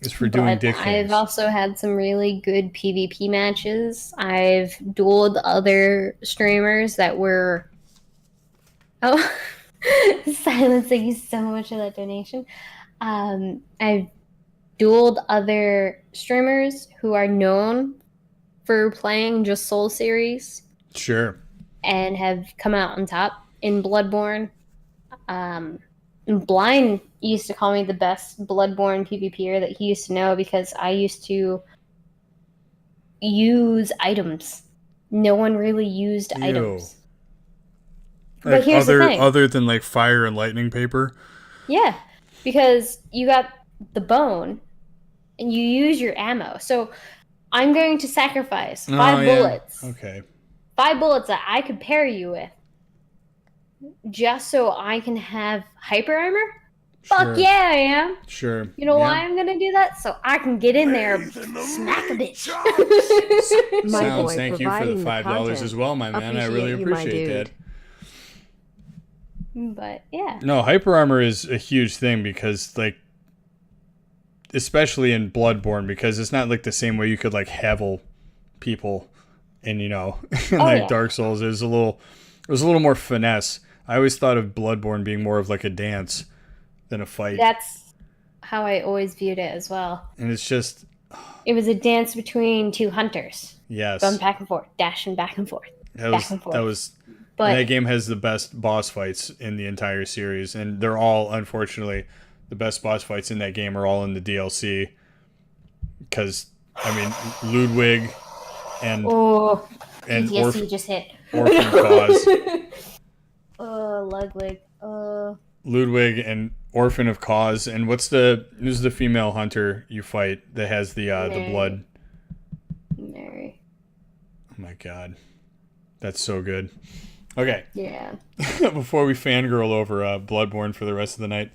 Is for doing dick things. I've also had some really good PvP matches. I've dueled other streamers that were... Oh, Silence, thank you so much for that donation. I've dueled other streamers who are known for playing just Soul series. Sure. And have come out on top in Bloodborne. Blind used to call me the best Bloodborne PvPer that he used to know because I used to use items. No one really used items. Like but here's the thing. Other than like fire and lightning paper? Yeah, because you got the bone and you use your ammo. So I'm going to sacrifice 5 bullets. Okay. 5 bullets that I could parry you with just so I can have hyper armor? Sure. Fuck yeah, I am. Sure. You know why I'm gonna do that? So I can get in there and smack a bitch. Sounds, thank you for the $5 as well, my man. I really appreciate that. But yeah. No, hyper armor is a huge thing because like especially in Bloodborne, because it's not like the same way you could like havel people in, you know, Dark Souls. It was a little more finesse. I always thought of Bloodborne being more of like a dance than a fight. That's how I always viewed it as well. And it's just... It was a dance between 2 hunters. Yes. Going back and forth, dashing back and forth. But that game has the best boss fights in the entire series. And they're all, unfortunately, the best boss fights in that game are all in the DLC. Because, I mean, Ludwig and... Oh, PTSD just hit. Orphan Cause. Ludwig. Ludwig and Orphan of Cause, and who's the female hunter you fight that has the blood? Mary. Oh my god, that's so good. Okay. Yeah. Before we fangirl over Bloodborne for the rest of the night,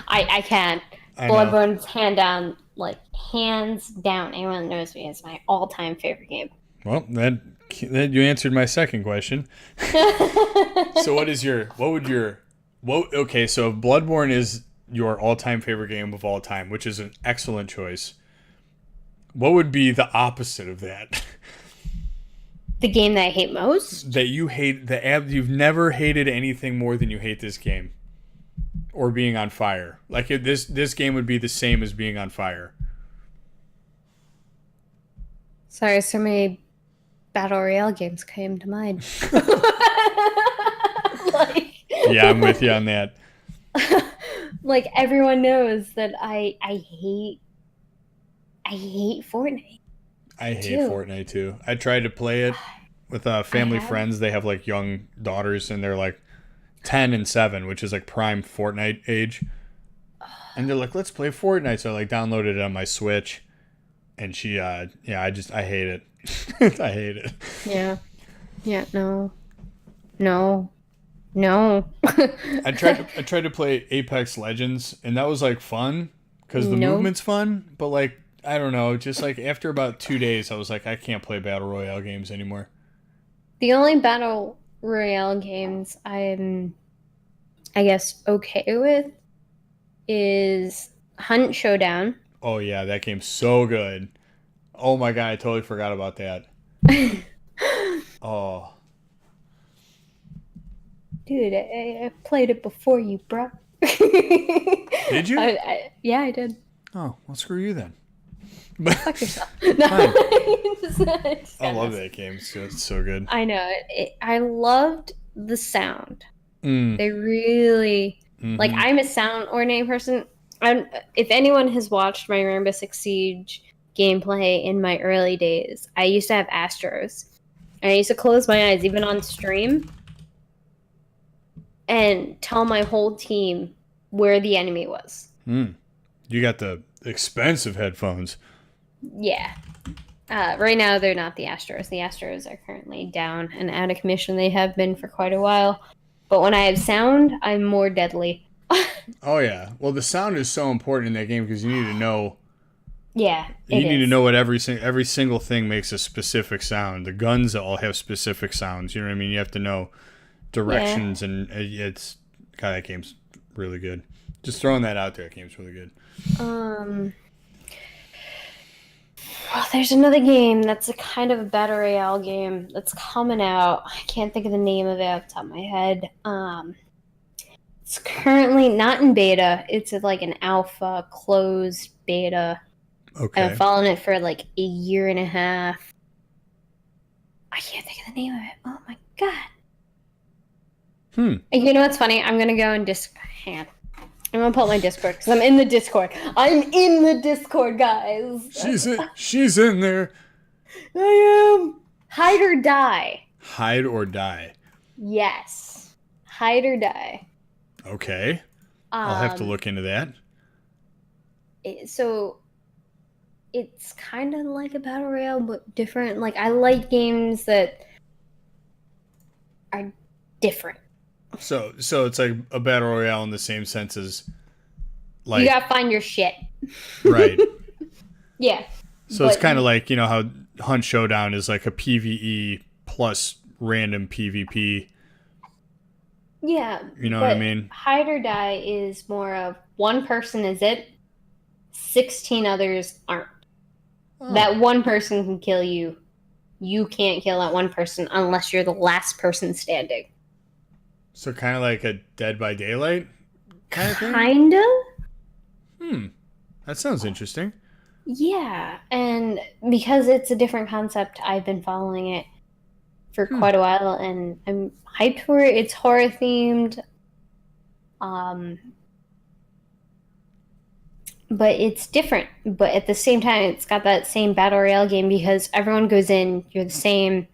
I can't. Bloodborne's hands down. Anyone that knows me, it's my all-time favorite game. Well, that you answered my second question. So okay, so Bloodborne is your all-time favorite game of all time, which is an excellent choice. What would be the opposite of that? The game that I hate most? That you hate, you've never hated anything more than you hate this game. Or being on fire. Like, this game would be the same as being on fire. Sorry, so many Battle Royale games came to mind. Yeah, I'm with you on that. Like, everyone knows that I hate Fortnite. I hate Fortnite too. I tried to play it with family friends. They have like young daughters and they're like 10 and 7, which is like prime Fortnite age. And they're like, let's play Fortnite. So I like downloaded it on my Switch. And she, I hate it. I hate it. Yeah. Yeah, no. I tried to play Apex Legends, and that was like fun because the movement's fun. But like, I don't know, just like after about 2 days, I was like, I can't play Battle Royale games anymore. The only Battle Royale games I'm, I guess, okay with is Hunt Showdown. Oh yeah, that game's so good. Oh my god, I totally forgot about that. Oh. Dude, I played it before you, bro. Did you? Yeah, I did. Oh, well, screw you then. Fuck yourself. No, I love that game. It's so good. I know. I loved the sound. They really... Like, I'm a sound-oriented person. if anyone has watched my Rainbow Six Siege gameplay in my early days, I used to have Astros. And I used to close my eyes, even on stream, and tell my whole team where the enemy was. You got the expensive headphones. Yeah. Right now, they're not the Astros. The Astros are currently down and out of commission. They have been for quite a while. But when I have sound, I'm more deadly. Oh yeah. Well, the sound is so important in that game because you need to know. Yeah, You need to know what every single thing makes a specific sound. The guns all have specific sounds. You know what I mean? You have to know directions, and it's God, that game's really good. Just throwing that out there, that game's really good. Well, there's another game that's a kind of a battle royale game that's coming out. I can't think of the name of it off the top of my head. It's currently not in beta. It's like an alpha closed beta. Okay. I've followed it for like a year and a half. I can't think of the name of it. Oh my god. You know what's funny? I'm gonna go and hang on. I'm gonna pull up my Discord because I'm in the Discord. I'm in the Discord, guys. She's in there. I am. Hide or die. Hide or die. Yes. Hide or die. Okay. I'll have to look into that. So it's kind of like a battle royale, but different. Like, I like games that are different. So it's like a battle royale in the same sense as, like, you gotta find your shit. Right. Yeah. So it's kind of like, you know how Hunt Showdown is like a PvE plus random PvP. Yeah. You know what I mean? Hide or die is more of one person is it, 16 others aren't. Oh. That one person can kill you. You can't kill that one person unless you're the last person standing. So kind of like a Dead by Daylight kind of thing? Kind of. That sounds interesting. Yeah, and because it's a different concept, I've been following it for quite a while, and I'm hyped for it. It's horror themed. But it's different. But at the same time, it's got that same battle royale game because everyone goes in, you're the same.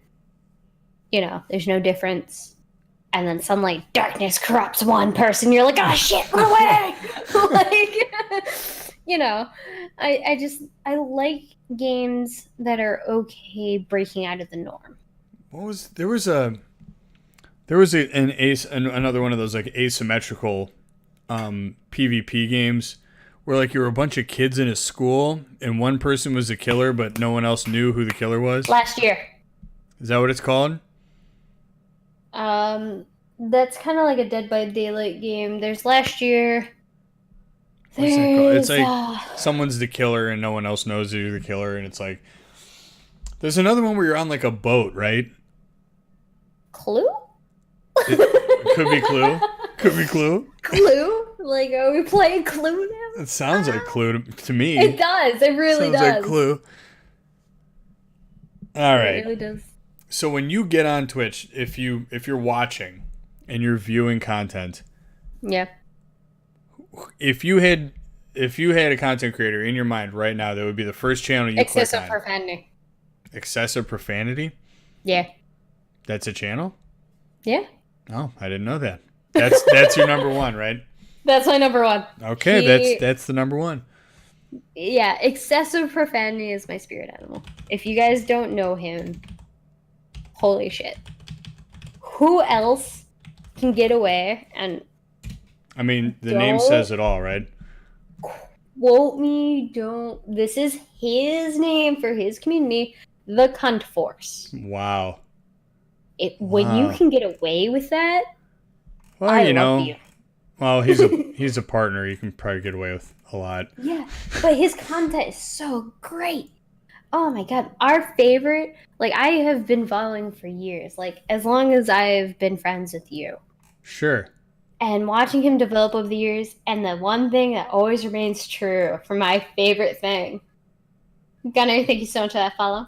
You know, there's no difference. And then some, like, darkness corrupts one person. You're like, oh, shit, run away! Like, you know, I like games that are okay breaking out of the norm. There was another one of those, like, asymmetrical PvP games where, like, you were a bunch of kids in a school and one person was the killer but no one else knew who the killer was. Last year. Is that what it's called? That's kind of like a Dead by Daylight game. There's Last Year. What's that called? It's like someone's the killer and no one else knows you're the killer, and it's like there's another one where you're on like a boat, right? Clue? Could be Clue. Could be Clue. Clue? Like, are we playing Clue now? It sounds like Clue to me. It does. It really does. Sounds like Clue. All right. It really does. So when you get on Twitch, if you're watching and you're viewing content, yeah. If you had a content creator in your mind right now, that would be the first channel you click on. Excessive profanity. Excessive profanity? Yeah. That's a channel? Yeah. Oh, I didn't know that. That's your number one, right? That's my number one. Okay, that's the number one. Yeah, excessive profanity is my spirit animal. If you guys don't know him, holy shit. Who else can get away and... I mean, the name says it all, right? Quote me, don't... This is his name for his community, the Cunt Force. Wow. When you can get away with that, well, I love you. Well, he's a partner. You can probably get away with a lot. Yeah, but his content is so great. Oh my god, our favorite, like, I have been following for years, like, as long as I've been friends with you. Sure. And watching him develop over the years, and the one thing that always remains true for my favorite thing, Gunnar, thank you so much for that follow,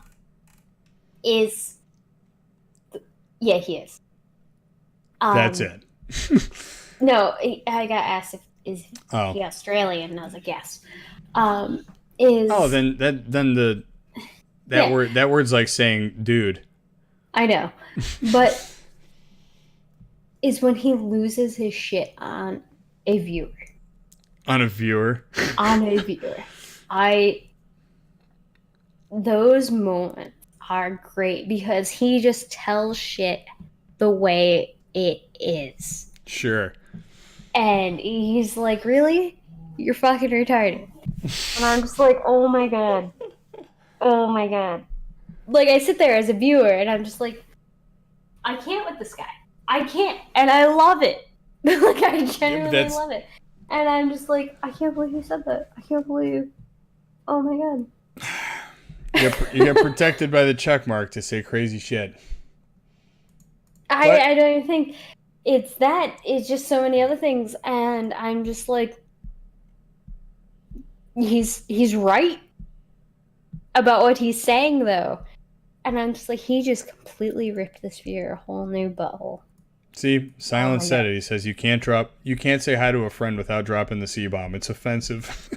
is, yeah, he is. That's it. No, I got asked if is Oh. he Australian? And I was like, yes. Is Oh, then that Yeah. word's like saying dude. I know, but is when he loses his shit on a viewer. On a viewer. On a viewer. Those moments are great because he just tells shit the way it is. Sure. And he's like, really? You're fucking retarded. And I'm just like, oh my god. Oh my god. Like, I sit there as a viewer and I'm just like, I can't with this guy. I can't. And I love it. Like, I genuinely love it. And I'm just like, I can't believe you said that. I can't believe. Oh my god. You get protected by the check mark to say crazy shit. I don't even think it's that. It's just so many other things. And I'm just like, he's right about what he's saying, though. And I'm just like, he just completely ripped this viewer a whole new butthole. See, Silence said it. He says you can't say hi to a friend without dropping the C-bomb. It's offensive.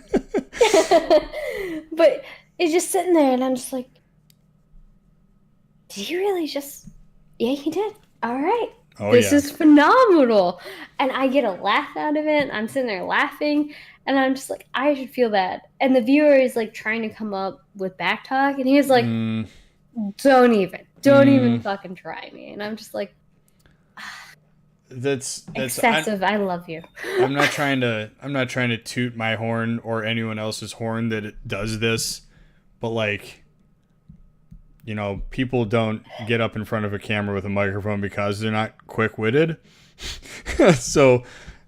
But it's just sitting there, and I'm just like, did he really just? Yeah, he did. All right. Oh, this is phenomenal. And I get a laugh out of it. I'm sitting there laughing, and I'm just like, I should feel bad. And the viewer is like trying to come up with back talk, and he's like, don't even fucking try me. And I'm just like, that's excessive. I love you. I'm not trying to toot my horn or anyone else's horn that it does this, but like, you know, people don't get up in front of a camera with a microphone because they're not quick-witted. So,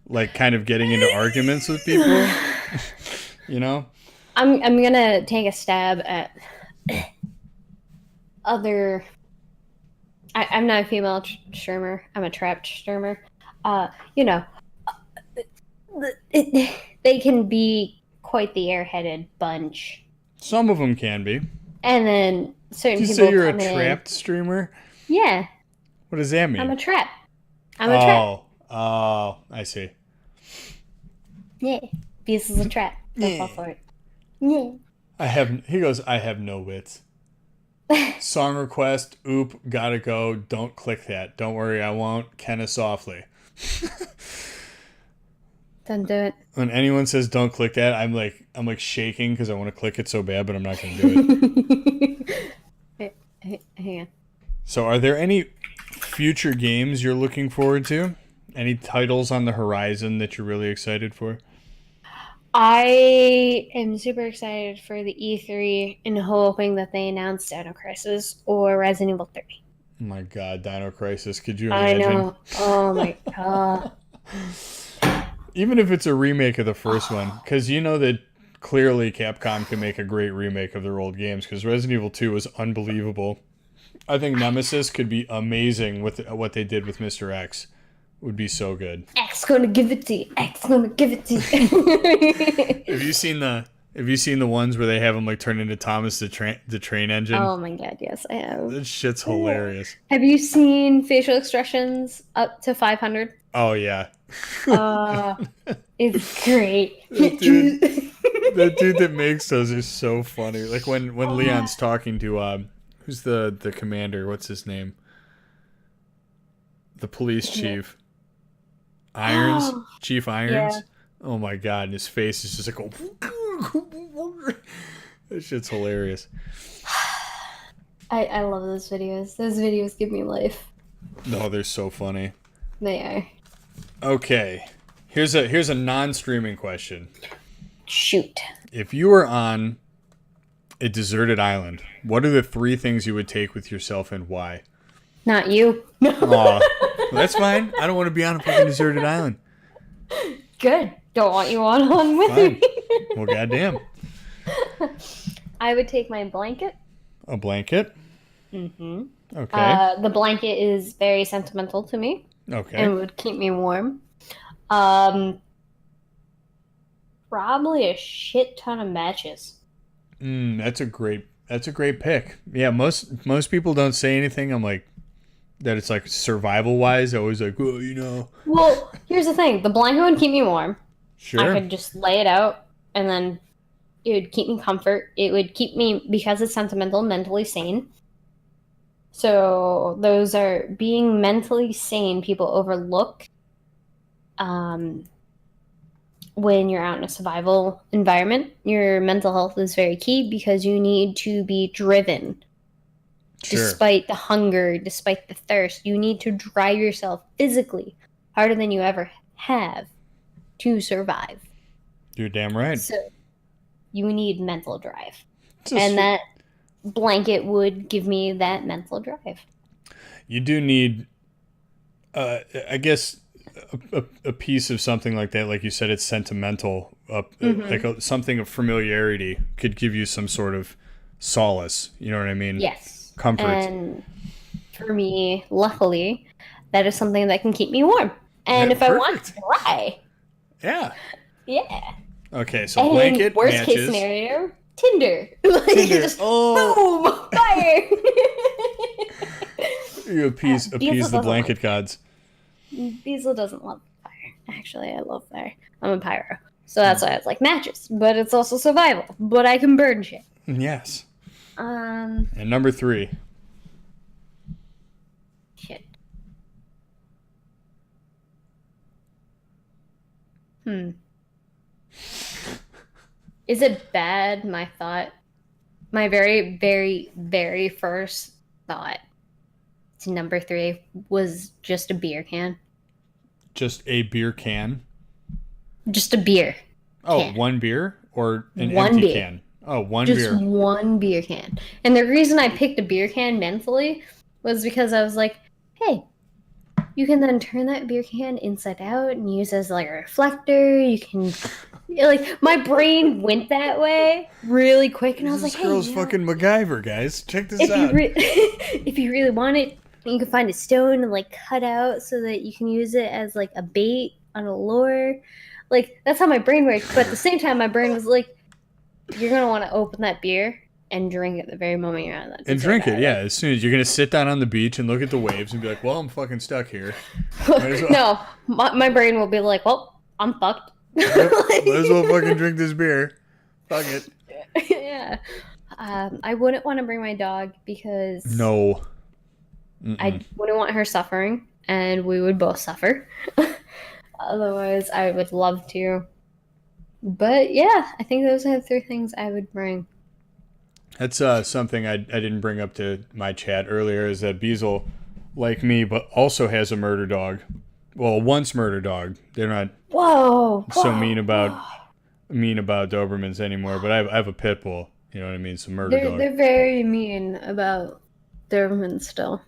like, kind of getting into arguments with people, you know. I'm gonna take a stab at other. I'm not a female streamer. I'm a trapped streamer. You know, they can be quite the airheaded bunch. Some of them can be. And then certain people. So you're a trapped streamer? Yeah. What does that mean? I'm a trap. trap. Oh, I see. Yeah, Beez is a trap. Don't fall for it. Yeah. He goes, I have no wits. Song request, oop, gotta go, don't click that. Don't worry, I won't. Kenna softly. Don't do it. When anyone says don't click that, I'm like shaking because I want to click it so bad, but I'm not going to do it. Hang on. So are there any future games you're looking forward to? Any titles on the horizon that you're really excited for? I am super excited for the E3 and hoping that they announce Dino Crisis or Resident Evil 3. Oh my god, Dino Crisis. Could you imagine? I know. Oh my god. Even if it's a remake of the first one, because you know that clearly Capcom can make a great remake of their old games, because Resident Evil 2 was unbelievable. I think Nemesis could be amazing with what they did with Mr. X. Would be so good. X gonna give it to you. X gonna give it to you. Have you seen the ones where they have him like turn into Thomas the train engine? Oh my god, yes, I have. That shit's hilarious. Have you seen facial expressions up to 500? Oh yeah. It's great. The dude that makes those is so funny. Like when Leon's talking to who's the commander? What's his name? The police chief. Irons? Chief Irons? Yeah. Oh my god, and his face is just like that shit's hilarious. I love those videos. Those videos give me life. No, they're so funny. They are. Okay. Here's a non-streaming question. Shoot. If you were on a deserted island, what are the 3 things you would take with yourself and why? Not you. Aw. Well, that's fine. I don't want to be on a fucking deserted island. Good. Don't want you on one with me. Well, goddamn. I would take my blanket. A blanket? Mm-hmm. Okay. The blanket is very sentimental to me. Okay. And would keep me warm. Probably a shit ton of matches. That's a great pick. Yeah, most people don't say anything. I'm like, that it's like survival wise. I always like, well, you know. Well, here's the thing: the blanket would keep me warm. I Sure. could just lay it out, and then it would keep me comfort. It would keep me, because it's sentimental, mentally sane. So those are being mentally sane. People overlook um, when you're out in a survival environment. Your mental health is very key because you need to be driven. Sure. Despite the hunger, despite the thirst, you need to drive yourself physically harder than you ever have to survive. You're damn right. So you need mental drive. Just And that blanket would give me that mental drive. you do need, I guess, a piece of something like that. Like you said, it's sentimental. Like something of familiarity could give you some sort of solace. You know what I mean? Yes. Comfort. And for me, luckily, that is something that can keep me warm. And Yeah, if I want perfect. to cry, Yeah. yeah. Okay, so And blanket worst matches. case scenario, Tinder. Like, Tinder. just Oh, boom, fire. you appease Beezle the doesn't blanket like gods. Beezle doesn't love fire. Actually, I love fire. I'm a pyro. So that's why it's like matches. But it's also survival. But I can burn shit. Yes. Um, And number 3. shit. Is it bad, my thought? My very, very, very first thought to number 3 was just a beer can. Just a beer can. Just a beer Oh, can. one beer or an One empty beer. can? Oh, one Just beer. one beer can. And the reason I picked a beer can mentally was because I was like, hey, you can then turn that beer can inside out and use it as like a reflector. You can, like, my brain went that way really quick, and I was This like, hey, girl's you know, fucking MacGyver, guys. Check this if you out. if you really want it, you can find a stone and like cut out so that you can use it as like a bait on a lure. Like, that's how my brain worked. But at the same time, my brain was like, you're gonna want to open that beer and drink it the very moment you're on that. And drink it, yeah. As soon as you're gonna sit down on the beach and look at the waves and be like, "Well, I'm fucking stuck here." Might as well, No, my brain will be like, well, I'm fucked. yep, might as well fucking drink this beer. Fuck it. Yeah. I wouldn't want to bring my dog because No. I wouldn't want her suffering, and we would both suffer. Otherwise, I would love to. But yeah, I think those are the 3 things I would bring. That's something I didn't bring up to my chat earlier. Is that Beezle, like me, but also has a murder dog. Well, once murder dog. They're not Whoa! so mean about Dobermans anymore. But I have a pit bull. You know what I mean? Some murder dog. They're very mean about Doberman still.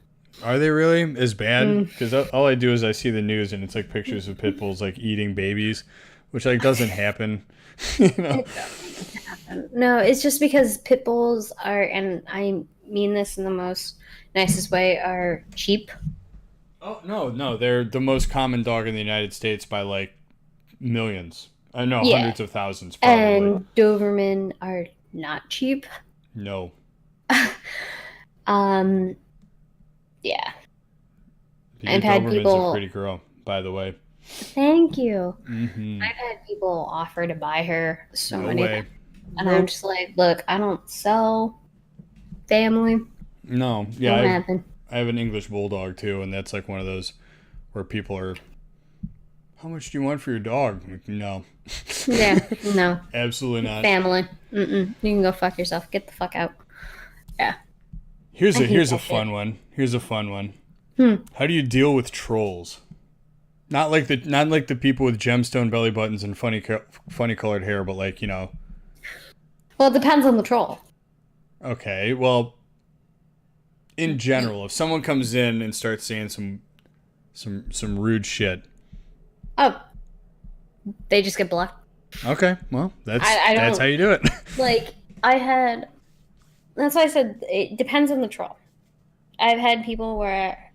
Are they really as bad? Because all I do is I see the news and it's like pictures of pit bulls like eating babies, which like doesn't happen. You know? No, it's just because pit bulls are, and I mean this in the most nicest way, are cheap. Oh no, they're the most common dog in the United States by like millions. I know Yeah. hundreds of thousands probably. And Doberman are not cheap. No. Yeah. Your I've had Doberman's people- a pretty girl, by the way. Thank you. Mm-hmm. I've had people offer to buy her so No many way. times. And I'm just like, look, I don't sell family. No. Won't Yeah, happen. I have an English bulldog too, and that's like one of those where people are, how much do you want for your dog? I'm like, no. Yeah, no. Absolutely not. Family. Mm-mm. You can go fuck yourself. Get the fuck out. Yeah. Here's I hate a that fun shit. one. Here's a fun one. Hmm. How do you deal with trolls? Not like the people with gemstone belly buttons and funny colored hair, but like, you know. Well, it depends on the troll. Okay, well, in general, if someone comes in and starts saying some rude shit. Oh. They just get blocked. Okay, well, that's I don't- that's how you do it. Like, that's why I said it depends on the troll. I've had people where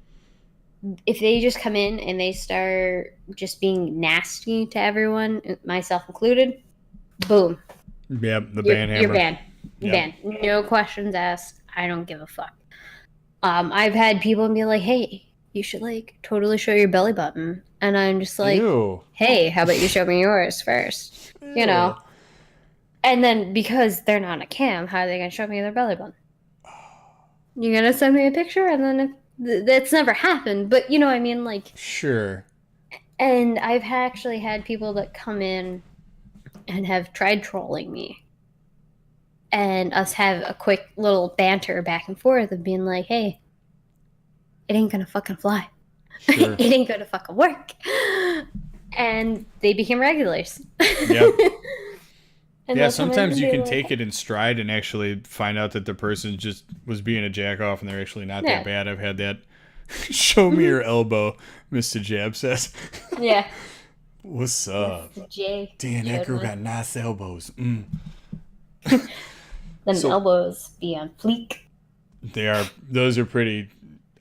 if they just come in and they start just being nasty to everyone, myself included, boom. Yeah, the ban hammer. You're banned. Yep. Banned. No questions asked. I don't give a fuck. I've had people be like, hey, you should like totally show your belly button. And I'm just like, Ew. hey, how about you show me yours first? You Ew. know? And then because they're not a cam, how are they going to show me their belly button? You're going to send me a picture? And then that's never happened. But you know what I mean? Like, Sure. and I've actually had people that come in and have tried trolling me. And us have a quick little banter back and forth of being like, hey, it ain't going to fucking fly. Sure. It ain't going to fucking work. And they became regulars. Yep. And Yeah, they'll come in sometimes and you be can like, take it in stride and actually find out that the person just was being a jack off and they're actually not yeah. that bad. I've had that. Show me your elbow, Mr. Jab says. Yeah. What's up? Mr. J. Dan, that showed girl me. got nice elbows. Mm. Them So elbows be on fleek. those are pretty.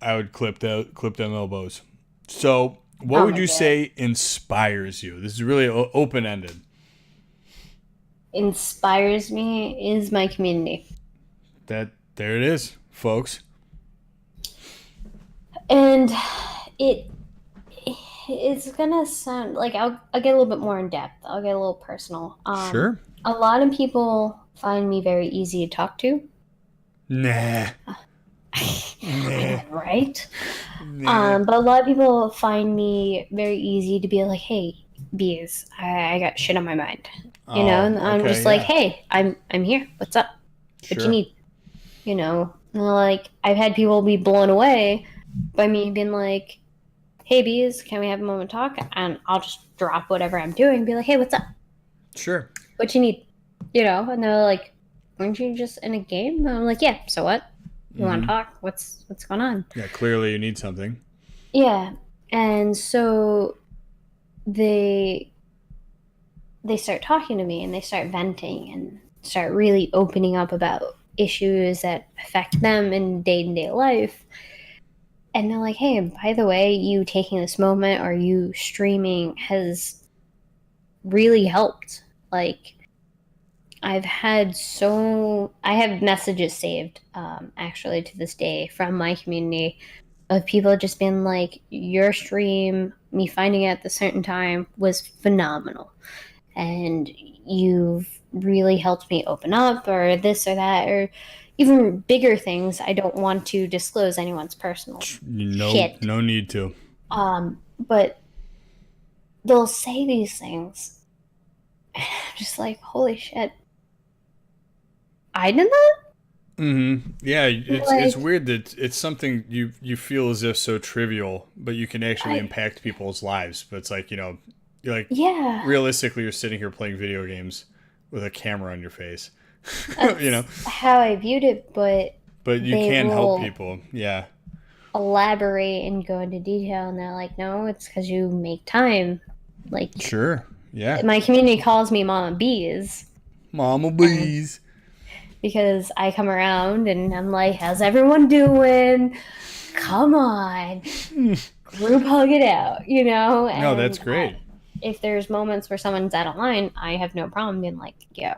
I would clip them elbows. So, what Oh would my you God. say inspires you? This is really open ended. Inspires me is my community. There it is, folks. And it it's gonna sound like I'll get a little bit more in depth. I'll get a little personal. Sure. A lot of people find me very easy to talk to. Nah. I know, right? Nah. But a lot of people find me very easy to be like, hey, Bees, I got shit on my mind. You know, and I'm Okay, just like, yeah. hey, I'm here. What's up? What you Sure. need? You know, and like I've had people be blown away by me being like, hey, Bees, can we have a moment to talk? And I'll just drop whatever I'm doing and be like, hey, what's up? Sure. What you need? You know, and they're like, weren't you just in a game? And I'm like, yeah, so what? You want to talk? What's going on? Yeah, clearly you need something. Yeah. And so they start talking to me and they start venting and start really opening up about issues that affect them in day-to-day life. And they're like, hey, by the way, you taking this moment or you streaming has really helped. Like, I have messages saved, actually, to this day from my community of people just being like, your stream, me finding it at the certain time was phenomenal. And you've really helped me open up, or this or that, or even bigger things. I don't want to disclose anyone's personal shit. No need to. But they'll say these things. And I'm just like, holy shit. I did that? Yeah, it's Like, weird that it's something you feel as if so trivial, but you can actually impact people's lives. But it's like, you're like, yeah. realistically, you're sitting here playing video games with a camera on your face. That's how I viewed it, but you they can help will people. Yeah. elaborate and go into detail, and they're like, no, it's because you make time. Like, Sure. Yeah. my community calls me Mama Bees Mama Bees. because I come around and I'm like, how's everyone doing? Come on. Group hug it out, you know? And No, that's great. if there's moments where someone's out of line, I have no problem being like, yo,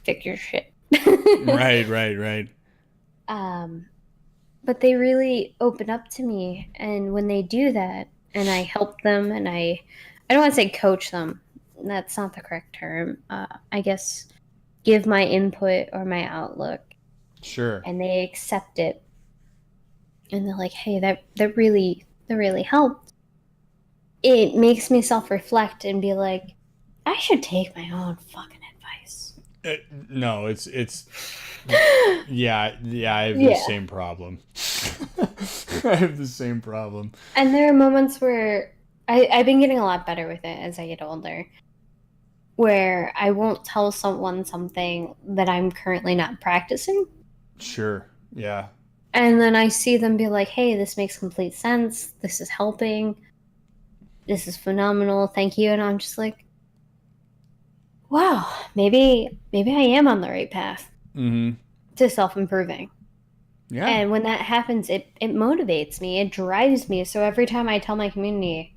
fix your shit. Right. But they really open up to me, and when they do that, and I help them, and I don't want to say coach them. That's not the correct term. I guess give my input or my outlook, Sure. and they accept it, and they're like, "Hey, that really helped." It makes me self-reflect and be like, I should take my own fucking advice. No, it's yeah, I have the same problem. I have the same problem. And there are moments where I've been getting a lot better with it as I get older, where I won't tell someone something that I'm currently not practicing. Sure. Yeah. And then I see them be like, hey, this makes complete sense. This is helping. This is phenomenal. Thank you. And I'm just like, wow, maybe I am on the right path to self-improving. Yeah. And when that happens, it motivates me. It drives me. So every time I tell my community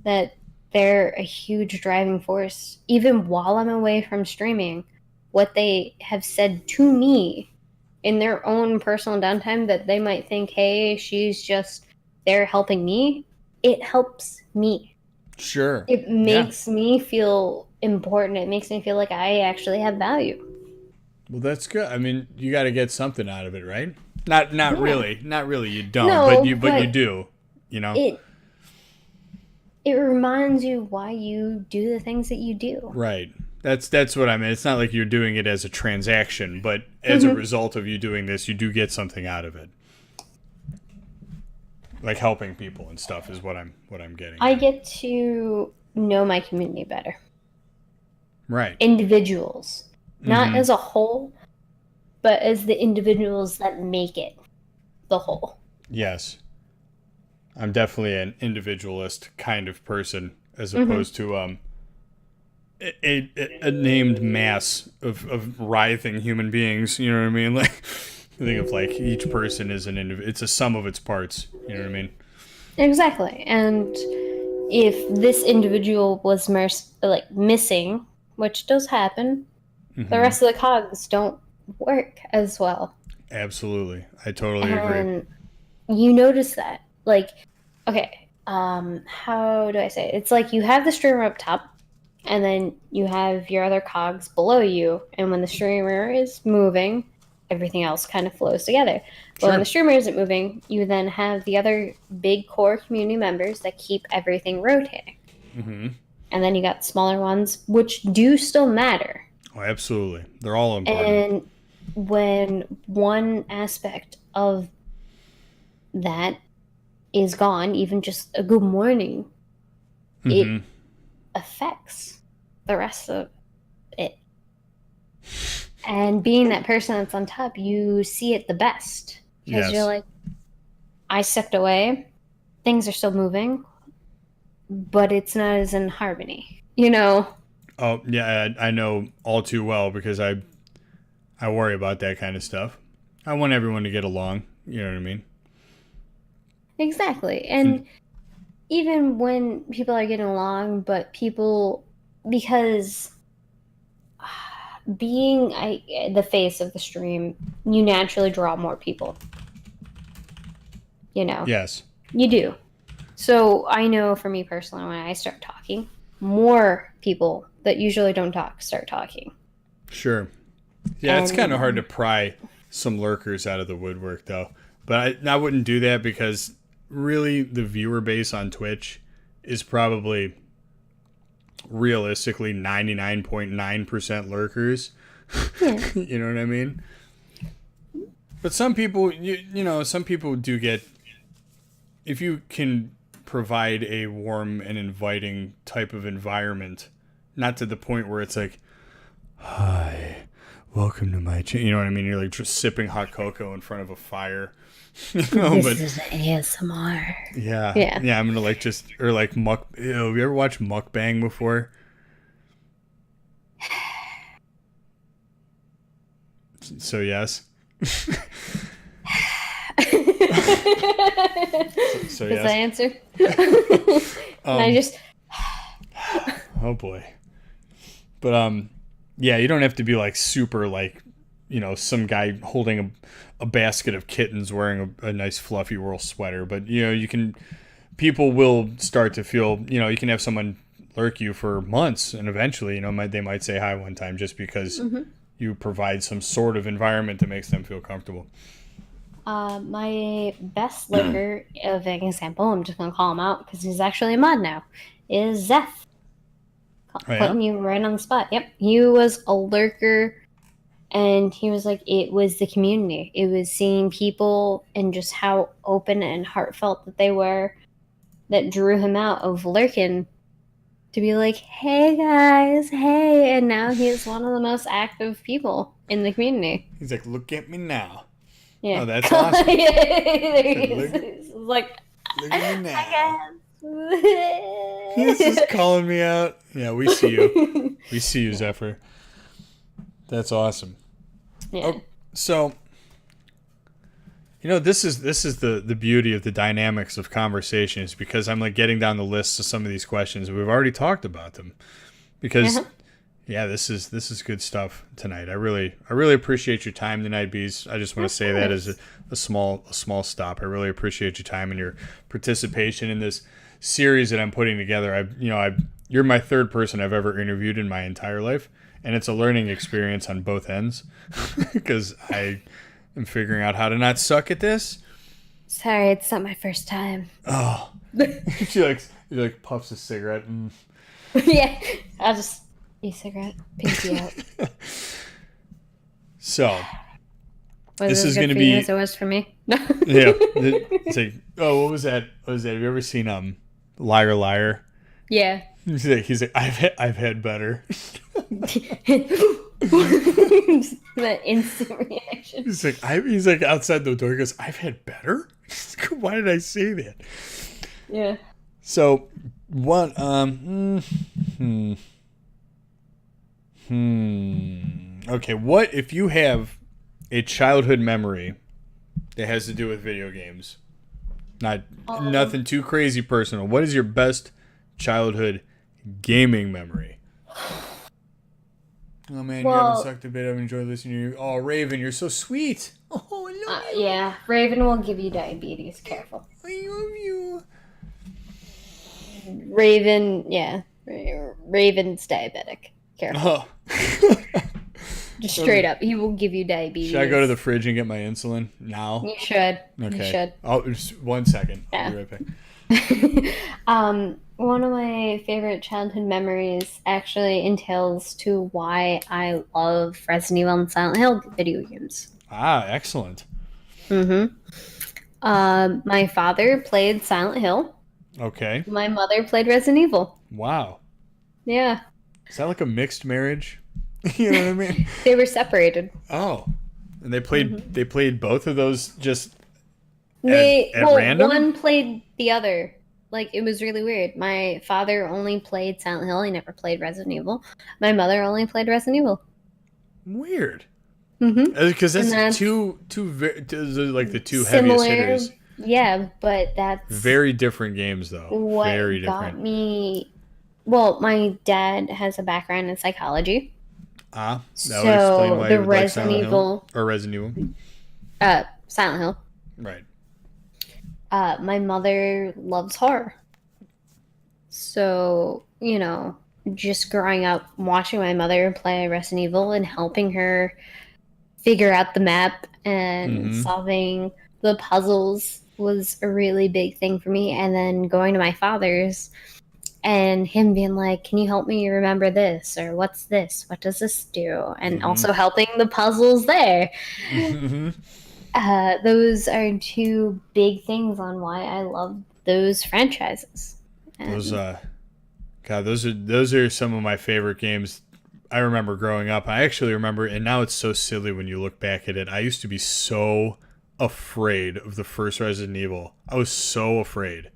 that they're a huge driving force, even while I'm away from streaming, what they have said to me in their own personal downtime that they might think, hey, she's just there helping me, it helps me. Sure. It Yeah. makes me feel important. It makes me feel like I actually have value. Well, that's good. I mean, you got to get something out of it, right? Not Yeah. really. Not really. You don't, but No, you but do. You know. it it reminds you why you do the things that you do. Right. That's what I mean. It's not like you're doing it as a transaction, but as a Hmm. result of you doing this, you do get something out of it. Like helping people and stuff is what I'm getting I at. get to know my community better. Right. Individuals, not Mm-hmm. as a whole, but as the individuals that make it the whole. Yes. I'm definitely an individualist kind of person as Hmm. opposed to a named mass of writhing human beings. You know what I mean? Like, I think of like each person is an individual. It's a sum of its parts. You know what I mean? Exactly. And if this individual was missing, which does happen, the Mm-hmm. rest of the cogs don't work as well. Absolutely, I totally agree. And you notice that. Like, okay, how do I say it? It's like you have the streamer up top, and then you have your other cogs below you, and when the streamer is moving, everything else kind of flows together. But when the Sure. streamer isn't moving, you then have the other big core community members that keep everything rotating. Mm-hmm. And then you got smaller ones, which do still matter. Oh, absolutely. They're all important. And when one aspect of that is gone, even just a good morning, it Mm-hmm. affects the rest of it. And being that person that's on top, you see it the best because you're Yes. like, I stepped away, things are still moving, but it's not as in harmony, you know? Oh, yeah. I know all too well because I worry about that kind of stuff. I want everyone to get along. You know what I mean? Exactly. And And even when people are getting along, but people, because being the face of the stream, you naturally draw more people, you know? yes. You do. So I know for me personally, when I start talking, more people that usually don't talk start talking. Sure. Yeah, it's kind of hard to And pry some lurkers out of the woodwork, though. But I wouldn't do that because really the viewer base on Twitch is probably realistically 99.9% lurkers. yeah, You know what I mean? But some people, some people do get, if you can provide a warm and inviting type of environment, not to the point where it's like, hi, welcome to my channel. You know what I mean? You're like just sipping hot cocoa in front of a fire. this But is ASMR. yeah, Yeah. yeah, I'm gonna like just or like muck. Ew, have you ever watched mukbang before? So yes. So Does that yes. answer? And I Um. just, Oh boy. But yeah, you don't have to be like super like, some guy holding a basket of kittens wearing a nice fluffy wool sweater. But you can, people will start to feel, you can have someone lurk you for months, and eventually, they might say hi one time just because mhm. you provide some sort of environment that makes them feel comfortable. My best lurker of an example, I'm just gonna call him out because he's actually a mod now, is Zeph. Oh yeah. Putting you right on the spot. Yep, he was a lurker, and he was like, it was the community. It was seeing people and just how open and heartfelt that they were that drew him out of lurking to be like, hey guys, hey. And now he's one of the most active people in the community. He's like, look at me now. Yeah. Oh, that's awesome. There he Look, is. He's like, look at me now. hi He's just guys. calling me out. Yeah, we see you. We see you, Zephyr. That's awesome. Yeah. Oh, so this is the beauty of the dynamics of conversations because I'm like getting down the list of some of these questions. We've already talked about them because Uh-huh. yeah, this is good stuff tonight. I really appreciate your time tonight, Bees. I just want to Of say that as course. a small stop. I really appreciate your time and your participation in this series that I'm putting together. You're my third person I've ever interviewed in my entire life, and it's a learning experience on both ends because I am figuring out how to not suck at this. Sorry, it's not my first time. Oh, she like puffs a cigarette and Yeah, I'll just e-cigarette, pinky out. So Was this it as is good going to for be you as it was for me? yeah. It's like, oh, what was that? What was that? Have you ever seen Liar Liar? Yeah. He's like I've had better. That instant reaction. He's like outside the door. He goes, I've had better. Why did I say that? Yeah. So what? Okay, what if you have a childhood memory that has to do with video games? Nothing too crazy personal. What is your best childhood gaming memory? Oh man, you haven't sucked a bit. I've enjoyed listening to you. Oh, Raven, you're so sweet. Oh, I love you. Yeah, Raven will give you diabetes. Careful. I love you. Raven, yeah. Raven's diabetic. Careful. Oh. Just straight up, he will give you diabetes. Should I go to the fridge and get my insulin now? You should. Okay. You should. Oh, just 1 second. Yeah. I'll be right back. One of my favorite childhood memories actually entails to why I love Resident Evil and Silent Hill video games. Ah, excellent. Mm-hmm. My father played Silent Hill. Okay. My mother played Resident Evil. Wow. Yeah. Is that like a mixed marriage? You know what I mean? They were separated. Oh. And they played both of those just at random? One played the other. Like, it was really weird. My father only played Silent Hill. He never played Resident Evil. My mother only played Resident Evil. Weird. Mm-hmm. Because that's like the two similar, heaviest hitters. Yeah, but that's very different games, though. What very got different. me? Well, my dad has a background in psychology. That would so explain why the you would Resident like Evil or Resident Evil. Silent Hill. Right. My mother loves horror. So, just growing up watching my mother play Resident Evil and helping her figure out the map and solving the puzzles was a really big thing for me. And then going to my father's and him being like, can you help me remember this? Or what's this? What does this do? And also helping the puzzles there. Those are two big things on why I love those franchises. And those are some of my favorite games. I remember growing up. I actually remember, and now it's so silly when you look back at it. I used to be so afraid of the first Resident Evil. I was so afraid.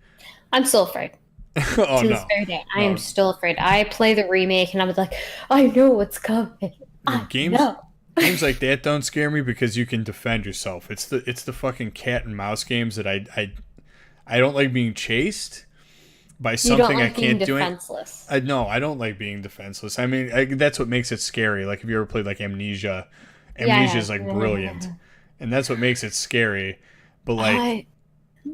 I'm still afraid. Oh, to this very day, I am still afraid. I play the remake, and I was like, I know what's coming. Games like that don't scare me because you can defend yourself. It's the fucking cat and mouse games that I don't like being chased by something I can't do. Defenseless. I don't like being defenseless. I mean, that's what makes it scary. Like, if you ever played like Amnesia, is like brilliant, and that's what makes it scary. But like,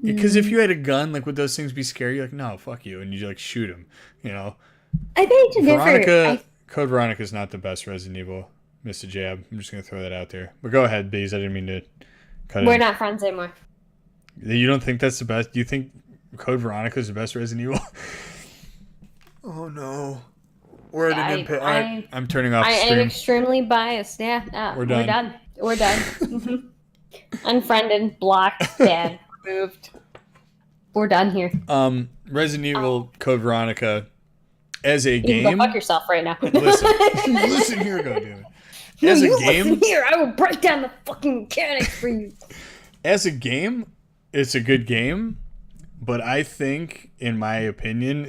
because if you had a gun, like, would those things be scary? You're like, no, fuck you, and you like shoot them. I think to differ. Code Veronica is not the best Resident Evil. Missed a jab. I'm just gonna throw that out there. But go ahead, Bees. I didn't mean to cut. We're not friends anymore. You don't think that's the best? Do you think Code Veronica is the best Resident Evil? Oh no. We're at an impasse. I'm turning off the stream. I am extremely biased. Yeah. We're done. Unfriended, blocked, banned, removed. We're done here. Resident Evil Code Veronica as a game. You can go fuck yourself right now. Listen here, goddammit. As a game, listen here, I will break down the fucking mechanics for you. As a game, it's a good game, but I think, in my opinion,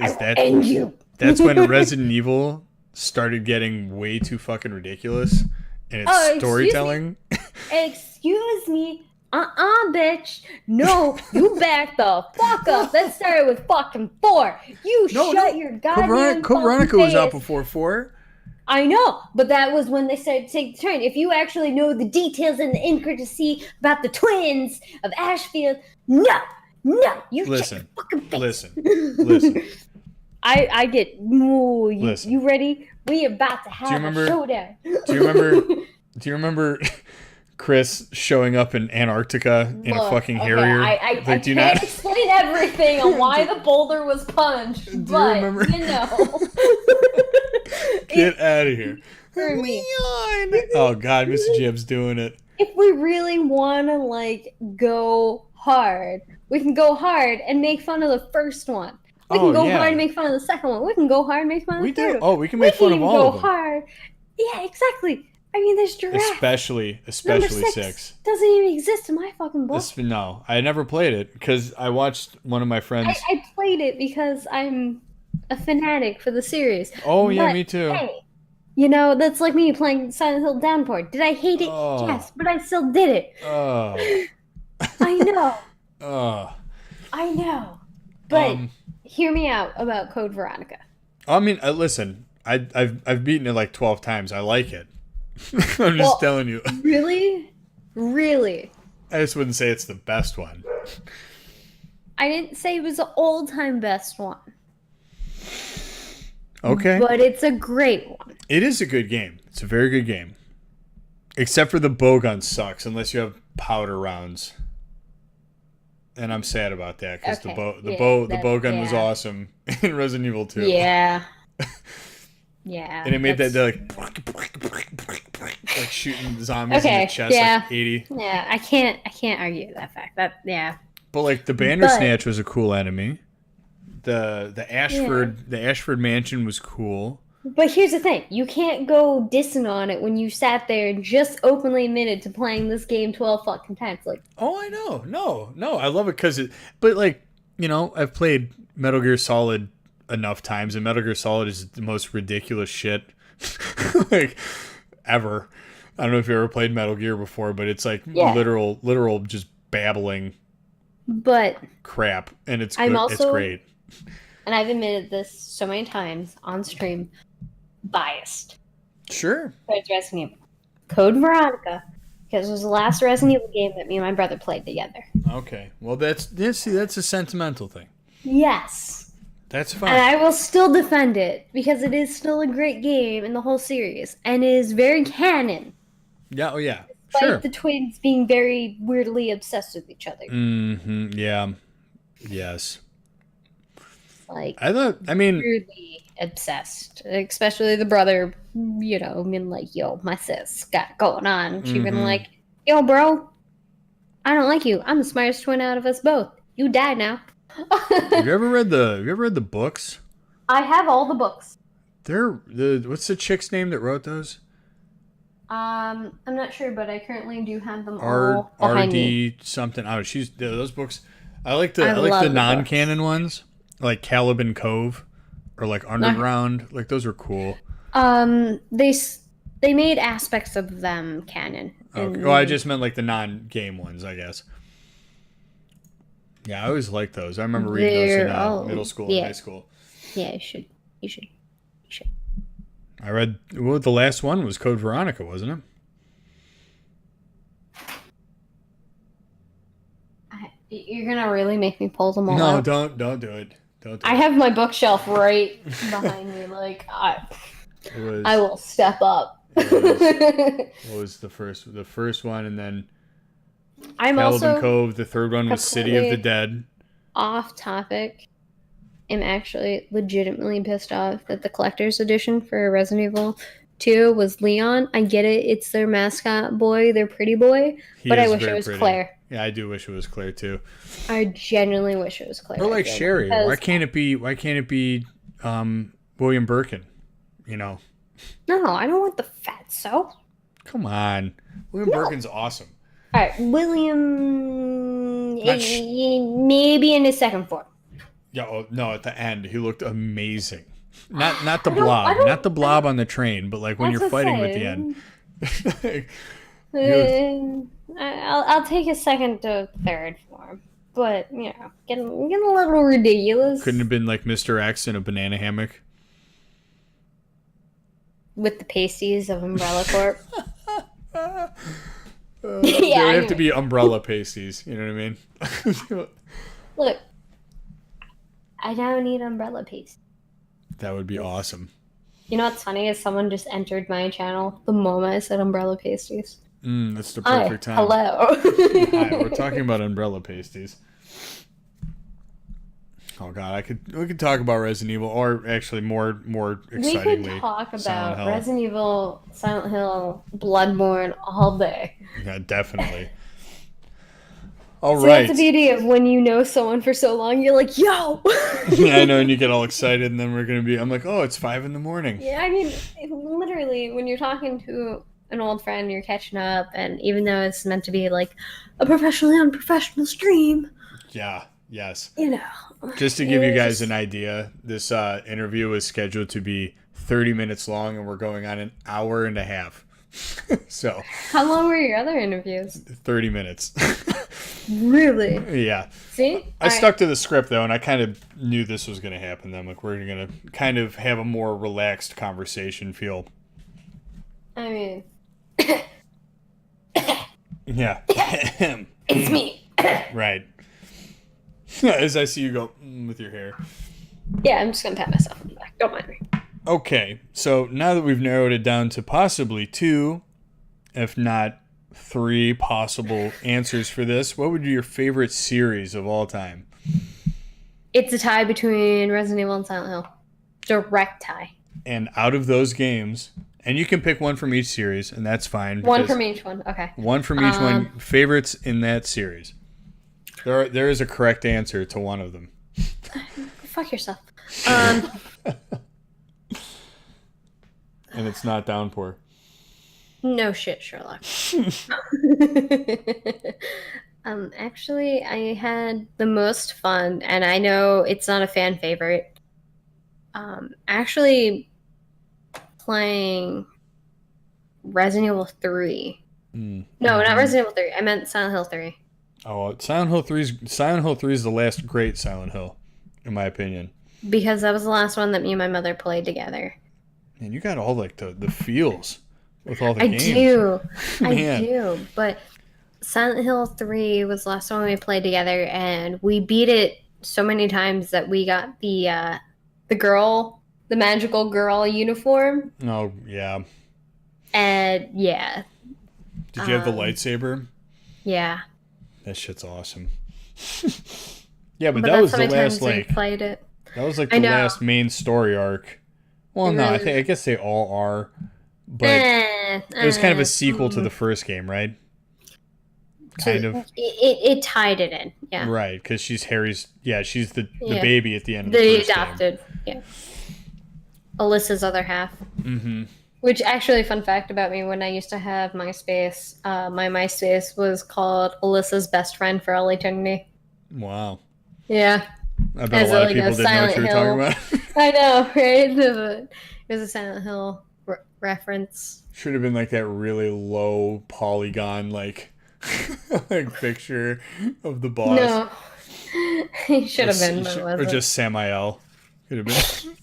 that's when Resident Evil started getting way too fucking ridiculous in its storytelling. Excuse me. Bitch. No, you back the fuck up. That started with fucking 4. Shut your goddamn Code Veronica was out before 4. I know, but that was when they started to take the turn. If you actually know the details and the intricacy about the twins of Ashfield, no, No, you Listen, shut your fucking face. listen. I get. Ooh, Listen. you ready? We about to have a showdown. Do you remember Chris showing up in Antarctica in a fucking Harrier? I can't explain everything on why the boulder was punched, but remember? you know. Get out of here. For me. Oh God, Mr. Jib's doing it. If we really want to like go hard, we can go hard and make fun of the first one. We can go hard and make fun of the second one. We can go hard and make fun of the third one. Oh, we can make fun of all of them. We can go hard. Yeah, exactly. I mean, there's giraffe. Especially Number 6. Doesn't even exist in my fucking book. No, I never played it because I watched one of my friends. I played it because I'm a fanatic for the series. Oh, yeah, me too. Hey, you know, that's like me playing Silent Hill Downpour. Did I hate it? Oh. Yes, but I still did it. Oh. I know. Oh. I know. But hear me out about Code Veronica. I mean, listen, I've beaten it like 12 times. I like it. I'm just telling you. Really? Really? I just wouldn't say it's the best one. I didn't say it was the all-time best one. Okay. But it's a great one. It is a good game. It's a very good game. Except for the bow gun sucks unless you have powder rounds. And I'm sad about that because the bow gun was awesome in Resident Evil 2. Yeah. Yeah. And it made that like shooting zombies in the chest like 80. Yeah, I can't argue that fact. But like the Bandersnatch was a cool enemy. The Ashford mansion was cool. But here's the thing. You can't go dissing on it when you sat there and just openly admitted to playing this game 12 fucking times. Like, oh, I know. No. I love it because but like, you know, I've played Metal Gear Solid enough times, and Metal Gear Solid is the most ridiculous shit like ever. I don't know if you ever played Metal Gear before, but it's like literal just babbling crap, and it's good. It's great. And I've admitted this so many times on stream, biased. Sure. Towards Resident Evil. Code Veronica, because it was the last Resident Evil game that me and my brother played together. Okay. Well, that's a sentimental thing. Yes. That's fine. And I will still defend it, because it is still a great game in the whole series, and it is very canon. Yeah, oh yeah. Despite the twins being very weirdly obsessed with each other. Mm-hmm. Yeah. Yes. Like, weirdly obsessed, especially the brother, you know, being like, yo, my sis got going on. She been like, yo, bro, I don't like you. I'm the smartest twin out of us both. You die now. Have you ever read the books? I have all the books. What's the chick's name that wrote those? I'm not sure, but I currently do have them all behind me. Something. Oh, those books. I like the non-canon ones. Like Caliban Cove, or like Underground, like those are cool. They made aspects of them canon. Okay. Well, I just meant like the non-game ones, I guess. Yeah, I always liked those. I remember reading those in middle school and high school. Yeah, you should. I read. Well, the last one was Code Veronica, wasn't it? You're gonna really make me pull them all out. No, don't do it. I have my bookshelf right behind me. Like I will step up. What was the first one, and then Caliban Cove. The third one was City of the Dead. Off topic. I'm actually legitimately pissed off that the collector's edition for Resident Evil 2 was Leon. I get it; it's their mascot boy, their pretty boy. But I wish it was Claire. Yeah, I do wish it was Claire too. I genuinely wish it was Claire. Or like Sherry. Why can't it be William Birkin? You know. No, I don't want the fatso. Come on. William Birkin's awesome. Alright, William maybe in his second form. Yeah, no, at the end he looked amazing. Not the blob. Not the blob on the train, but like when you're fighting him at the end. I'll take a second to third form, but you know, getting a little ridiculous. Couldn't have been like Mr. X in a banana hammock with the pasties of Umbrella Corp. They have to be umbrella pasties. You know what I mean? Look, I now need umbrella paste. That would be awesome. You know what's funny is someone just entered my channel the moment I said umbrella pasties. That's the Hi, perfect time. hello. Hi, we're talking about umbrella pasties. Oh god, we could talk about Resident Evil, or actually more excitingly, we could talk Silent about Hill. Resident Evil, Silent Hill, Bloodborne all day. Yeah, definitely. All So right. that's the beauty of when you know someone for so long, you're like, yo! Yeah, I know, and you get all excited, and then I'm like, oh, it's 5 a.m. Yeah, I mean, literally, when you're talking to an old friend, you're catching up, and even though it's meant to be like a professionally unprofessional stream, Yeah, yes. you know. Just to give you guys an idea, this interview is scheduled to be 30 minutes long, and we're going on an hour and a half. So. How long were your other interviews? 30 minutes. Really? Yeah. See? I stuck to the script, though, and I kind of knew this was going to happen. I'm like, we're going to kind of have a more relaxed conversation feel. I mean... Yeah. It's me. Right. As I see you go with your hair. Yeah, I'm just going to pat myself on the back. Don't mind me. Okay, so now that we've narrowed it down to possibly 2, if not 3 possible answers for this, what would be your favorite series of all time? It's a tie between Resident Evil and Silent Hill. Direct tie. And out of those games, and you can pick one from each series, and that's fine. One from each one, okay. One from each one. Favorites in that series. There is a correct answer to one of them. Fuck yourself. And it's not Downpour. No shit, Sherlock. Actually, I had the most fun, and I know it's not a fan favorite. Actually, playing Resident Evil 3. No, not Resident Evil 3. I meant Silent Hill 3. Oh, Silent Hill 3 is the last great Silent Hill, in my opinion. Because that was the last one that me and my mother played together. And you got all like the feels with all the games. I do. But Silent Hill 3 was the last one we played together, and we beat it so many times that we got the magical girl uniform. Oh, yeah. And yeah. Did you have the lightsaber? Yeah. That shit's awesome. Yeah, but that that's was how the many last times we played it. That was like the last main story arc. Well, no, I guess they all are, but it was kind of a sequel to the first game, right? Kind of. It tied it in, yeah. Right, because she's Harry's. Yeah, she's the baby at the end of the first adopted, game. Yeah. Alyssa's other half. Mm-hmm. Which, actually, fun fact about me, when I used to have MySpace, my MySpace was called Alyssa's Best Friend for All Eternity. Wow. Yeah. I bet a lot of people didn't know what you were talking about. I know, right? It was a Silent Hill reference. Should have been like that really low polygon, like picture of the boss. No. He should have been, but it wasn't. Or just Samael. Could have been.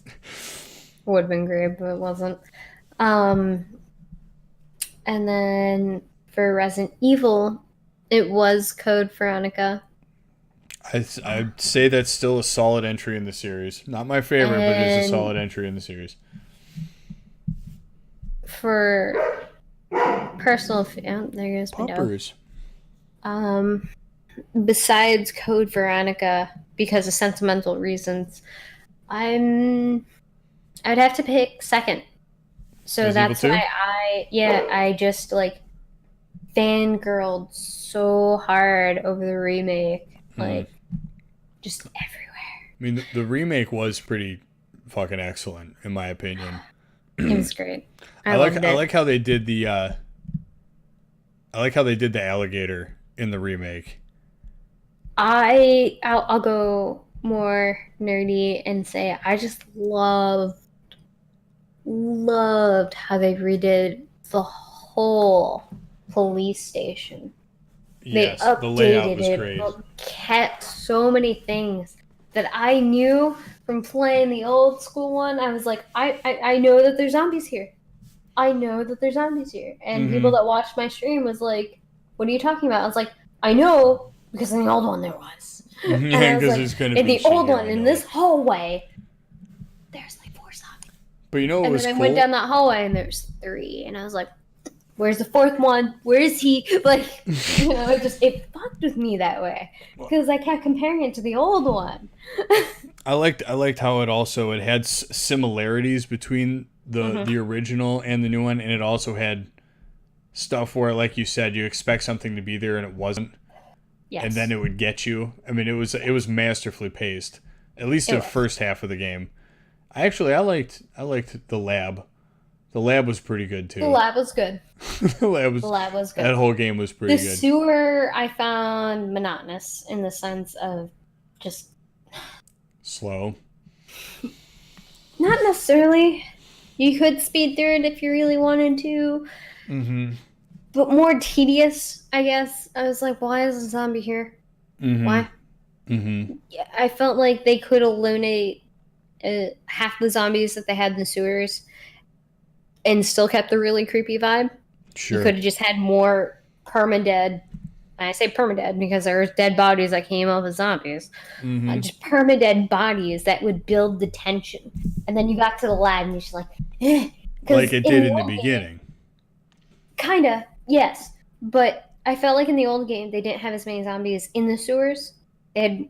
Would have been great, but it wasn't. And then for Resident Evil, it was Code Veronica. I'd say that's still a solid entry in the series. Not my favorite, but it is a solid entry in the series. For personal, there goes my dog. Besides Code Veronica, because of sentimental reasons, I'd have to pick second. So Resident that's Evil 2? why I just like fangirled so hard over the remake. Like, just everywhere. I mean, the remake was pretty fucking excellent, in my opinion. It was great. I like how they did the alligator in the remake. I'll go more nerdy and say I just loved how they redid the whole police station. Yes, they updated the layout was it, great. Kept so many things that I knew from playing the old school one. I was like, I know that there's zombies here. I know that there's zombies here. And people that watched my stream was like, what are you talking about? I was like, I know because in the old one there was. Yeah, And I was because like, there's going to in be the old here, one, I in know this it. hallway, there's like 4 zombies. But you know what And was then I cool? went down that hallway and there's 3. And I was like, where's the 4th one? Where is he? Like, it fucked with me that way. Because I kept comparing it to the old one. I liked how it had similarities between the original and the new one, and it also had stuff where, like you said, you expect something to be there and it wasn't, Yes. and then it would get you. I mean, it was masterfully paced, at least the first half of the game. I liked the lab. The lab was pretty good too. The lab was good. The lab was good. That whole game was pretty good. The sewer I found monotonous in the sense of just slow. Not necessarily. You could speed through it if you really wanted to. Mm-hmm. But more tedious, I guess. I was like, why is a zombie here? Mm-hmm. Why? Mm-hmm. Yeah, I felt like they could eliminate half the zombies that they had in the sewers and still kept the really creepy vibe. Sure. You could have just had more permadead. I say permadead because there was dead bodies that came up as zombies. Mm-hmm. Just permadead bodies that would build the tension. And then you got to the lab and you're just like, eh. Like it did in the beginning. Kinda, yes. But I felt like in the old game they didn't have as many zombies in the sewers. They had,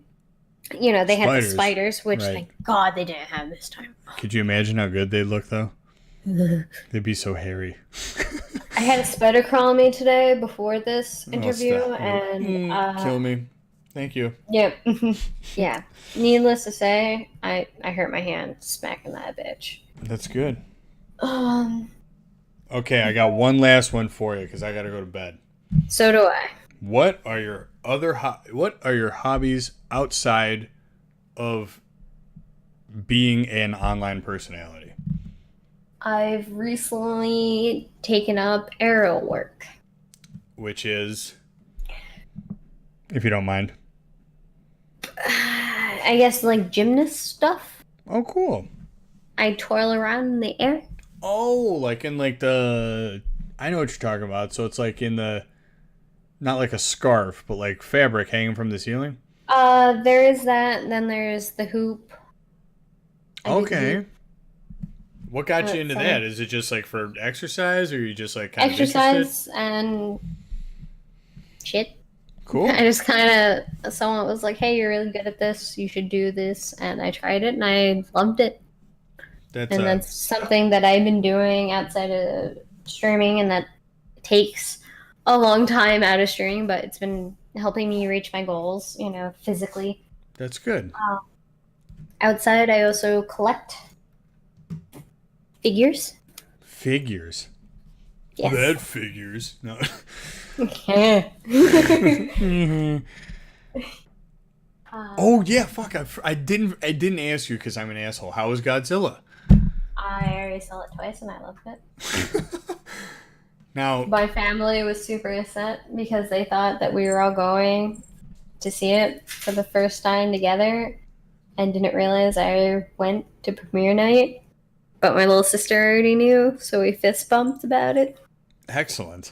they had the spiders, which thank God they didn't have this time. Could you imagine how good they'd look though? They'd be so hairy. I had a spider crawl on me today before this interview, and kill me. Thank you. Yep. Yeah. Needless to say, I hurt my hand smacking that bitch. That's good. Okay, I got one last one for you because I got to go to bed. So do I. What are your hobbies outside of being an online personality? I've recently taken up aerial work. Which is, if you don't mind. I guess like gymnast stuff. Oh, cool. I twirl around in the air. Oh, like in like the... I know what you're talking about. So it's like in the... Not like a scarf, but like fabric hanging from the ceiling? There is that. And then there's the hoop. Okay. What got you into that? Is it just like for exercise, or you just like kind of exercise and shit? Cool. I just kind of, someone was like, "Hey, you're really good at this. You should do this," and I tried it and I loved it. That's something that I've been doing outside of streaming, and that takes a long time out of streaming, but it's been helping me reach my goals, physically. That's good. Outside, I also collect figures. Figures? Yes. Bad figures. No. Oh yeah, fuck! I didn't ask you because I'm an asshole. How was Godzilla? I already saw it twice and I loved it. Now, my family was super upset because they thought that we were all going to see it for the first time together and didn't realize I went to premiere night. But my little sister already knew, so we fist bumped about it. Excellent.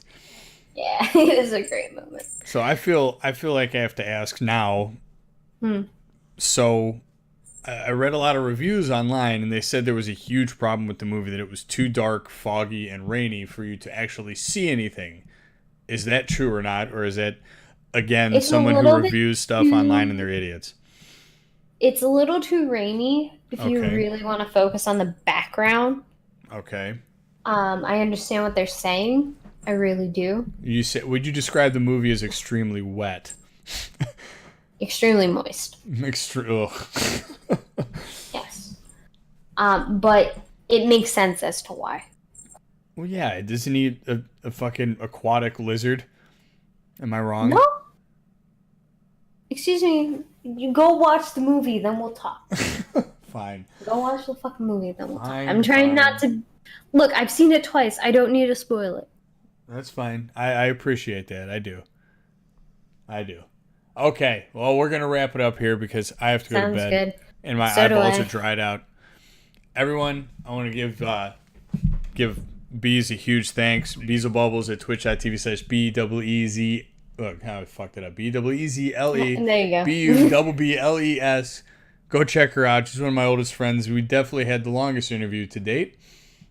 Yeah, it was a great moment. So I feel like I have to ask now. So I read a lot of reviews online, and they said there was a huge problem with the movie, that it was too dark, foggy, and rainy for you to actually see anything. Is that true or not? Or is that, again, someone who reviews stuff online and they're idiots? It's a little too rainy if you really want to focus on the background. Okay. I understand what they're saying. I really do. Would you describe the movie as extremely wet? Extremely moist. Yes. But it makes sense as to why. Well, yeah. Doesn't he a fucking aquatic lizard? Am I wrong? No. Excuse me. You go watch the movie, then we'll talk. Fine. Go watch the fucking movie, then we'll talk. I'm trying not to... Look, I've seen it twice. I don't need to spoil it. That's fine. I appreciate that. I do. Okay. Well, we're going to wrap it up here because I have to go to bed. Sounds good. And my eyeballs are dried out. Everyone, I want to give Beez a huge thanks. Beezlebubbles at twitch.tv/BEEZLEBUBBLES. Look how I fucked it up. BEEZLE There you go. BUBBLES. Go check her out. She's one of my oldest friends. We definitely had the longest interview to date,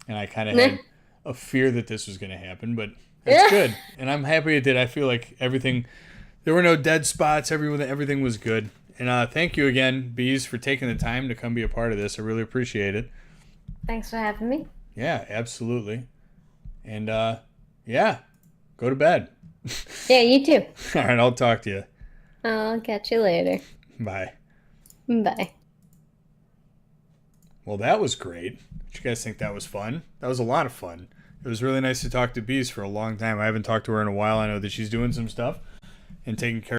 and I kind of had a fear that this was going to happen, but it's good, and I'm happy it did. I feel like everything. There were no dead spots. Everything was good. And thank you again, Bees, for taking the time to come be a part of this. I really appreciate it. Thanks for having me. Yeah, absolutely. And yeah, go to bed. Yeah, you too. All right, I'll talk to you. I'll catch you later. Bye. Bye. Well, that was great. Did you guys think that was fun? That was a lot of fun. It was really nice to talk to Bees for a long time. I haven't talked to her in a while. I know that she's doing some stuff and taking care